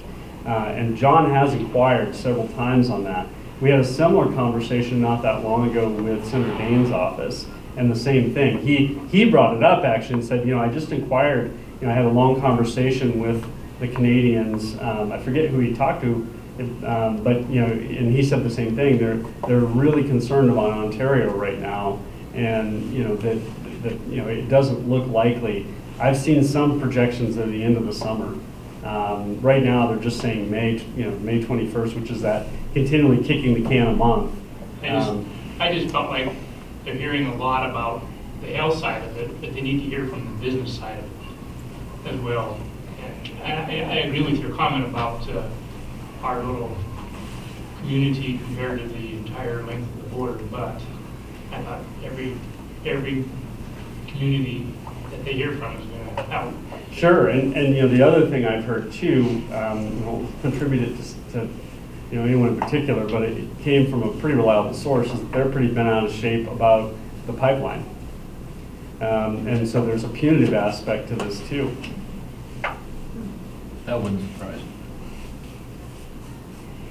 And John has inquired several times on that. We had a similar conversation not that long ago with Senator Daines' office, and the same thing. He brought it up actually and said, you know, I just inquired, you know, I had a long conversation with the Canadians. I forget who he talked to, but you know, and he said the same thing. They're really concerned about Ontario right now, and you know that you know, it doesn't look likely. I've seen some projections at the end of the summer. Right now, they're just saying May 21st, which is that continually kicking the can a month. I just felt like they're hearing a lot about the health side of it, but they need to hear from the business side of it as well. And I agree with your comment about our little community compared to the entire length of the border, but I thought every community that they hear from is going to help. Sure, and you know, the other thing I've heard too, won't contribute it to you know, anyone in particular, but it came from a pretty reliable source, is that they're pretty bent out of shape about the pipeline. And so there's a punitive aspect to this too. That wouldn't surprise me.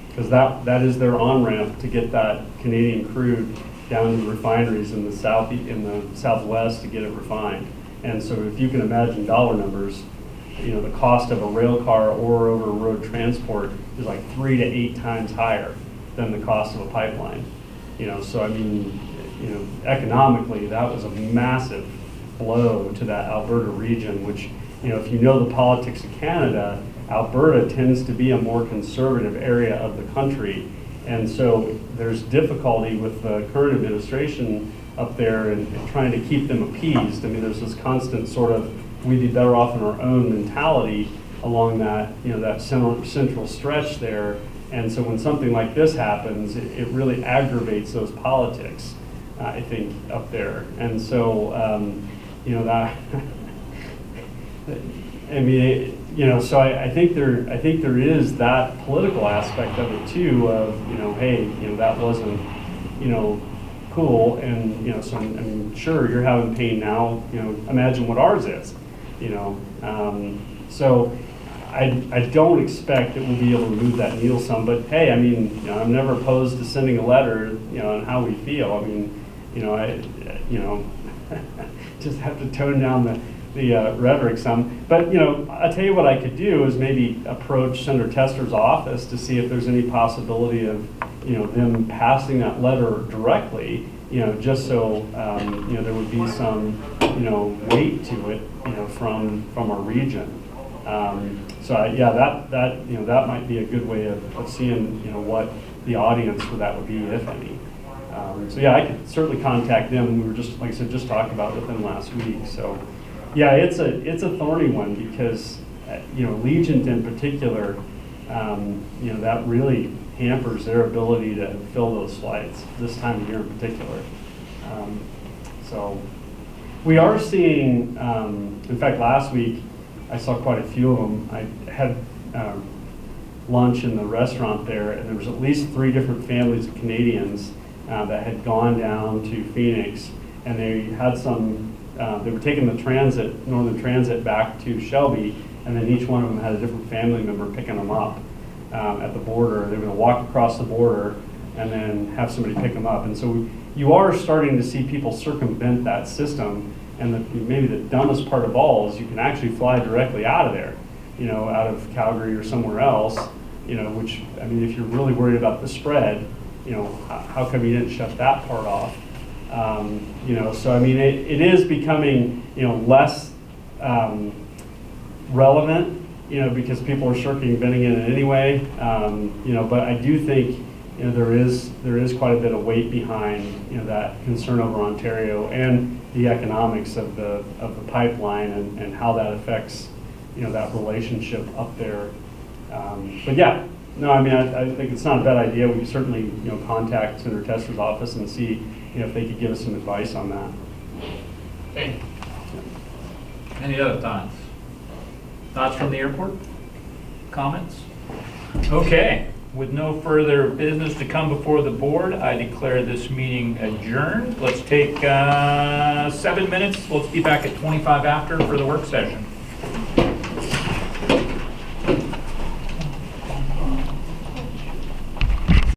Because that is their on-ramp to get that Canadian crude down to the refineries in the southwest to get it refined. And so if you can imagine dollar numbers, you know, the cost of a rail car or over road transport is like 3 to 8 times higher than the cost of a pipeline. You know, so I mean, you know, economically, that was a massive blow to that Alberta region, which, you know, if you know the politics of Canada, Alberta tends to be a more conservative area of the country. And so there's difficulty with the current administration up there and trying to keep them appeased. I mean, there's this constant sort of, we'd be better off in our own mentality along that, you know, that central stretch there. And so when something like this happens, it really aggravates those politics, I think, up there. And so, you know, that, I mean, So I think there is that political aspect of it too, of, hey, that wasn't, cool, and, so, I mean, sure, you're having pain now, imagine what ours is, so I don't expect that we'll be able to move that needle some, but hey, I mean, I'm never opposed to sending a letter, on how we feel. I mean, just have to tone down the rhetoric some. But, I'll tell you what I could do is maybe approach Senator Tester's office to see if there's any possibility of, them passing that letter directly, just so, there would be some, weight to it, from our region. That might be a good way of seeing, what the audience for that would be, if any. I could certainly contact them. We were just, like I said, just talking about it with them last week. So, yeah, it's a thorny one because, Legent in particular, that really hampers their ability to fill those flights this time of year in particular. We are seeing, in fact, last week I saw quite a few of them. I had lunch in the restaurant there, and there was at least 3 different families of Canadians that had gone down to Phoenix, and they had some, they were taking the Northern Transit back to Shelby, and then each one of them had a different family member picking them up at the border. They were going to walk across the border and then have somebody pick them up. And so you are starting to see people circumvent that system, and maybe the dumbest part of all is you can actually fly directly out of there, out of Calgary or somewhere else, which, I mean, if you're really worried about the spread, how come you didn't shut that part off? So I mean, it is becoming, less relevant, because people are circumventing it anyway. But I do think, there is quite a bit of weight behind, that concern over Ontario and the economics of the pipeline and how that affects, that relationship up there. But yeah. No, I mean, I think it's not a bad idea. We can certainly, contact Senator Tester's office and see, if they could give us some advice on that. Thank you. Any other thoughts? Thoughts from the airport? Comments? Okay, with no further business to come before the board, I declare this meeting adjourned. Let's take 7 minutes. Let's be back at 25 after for the work session.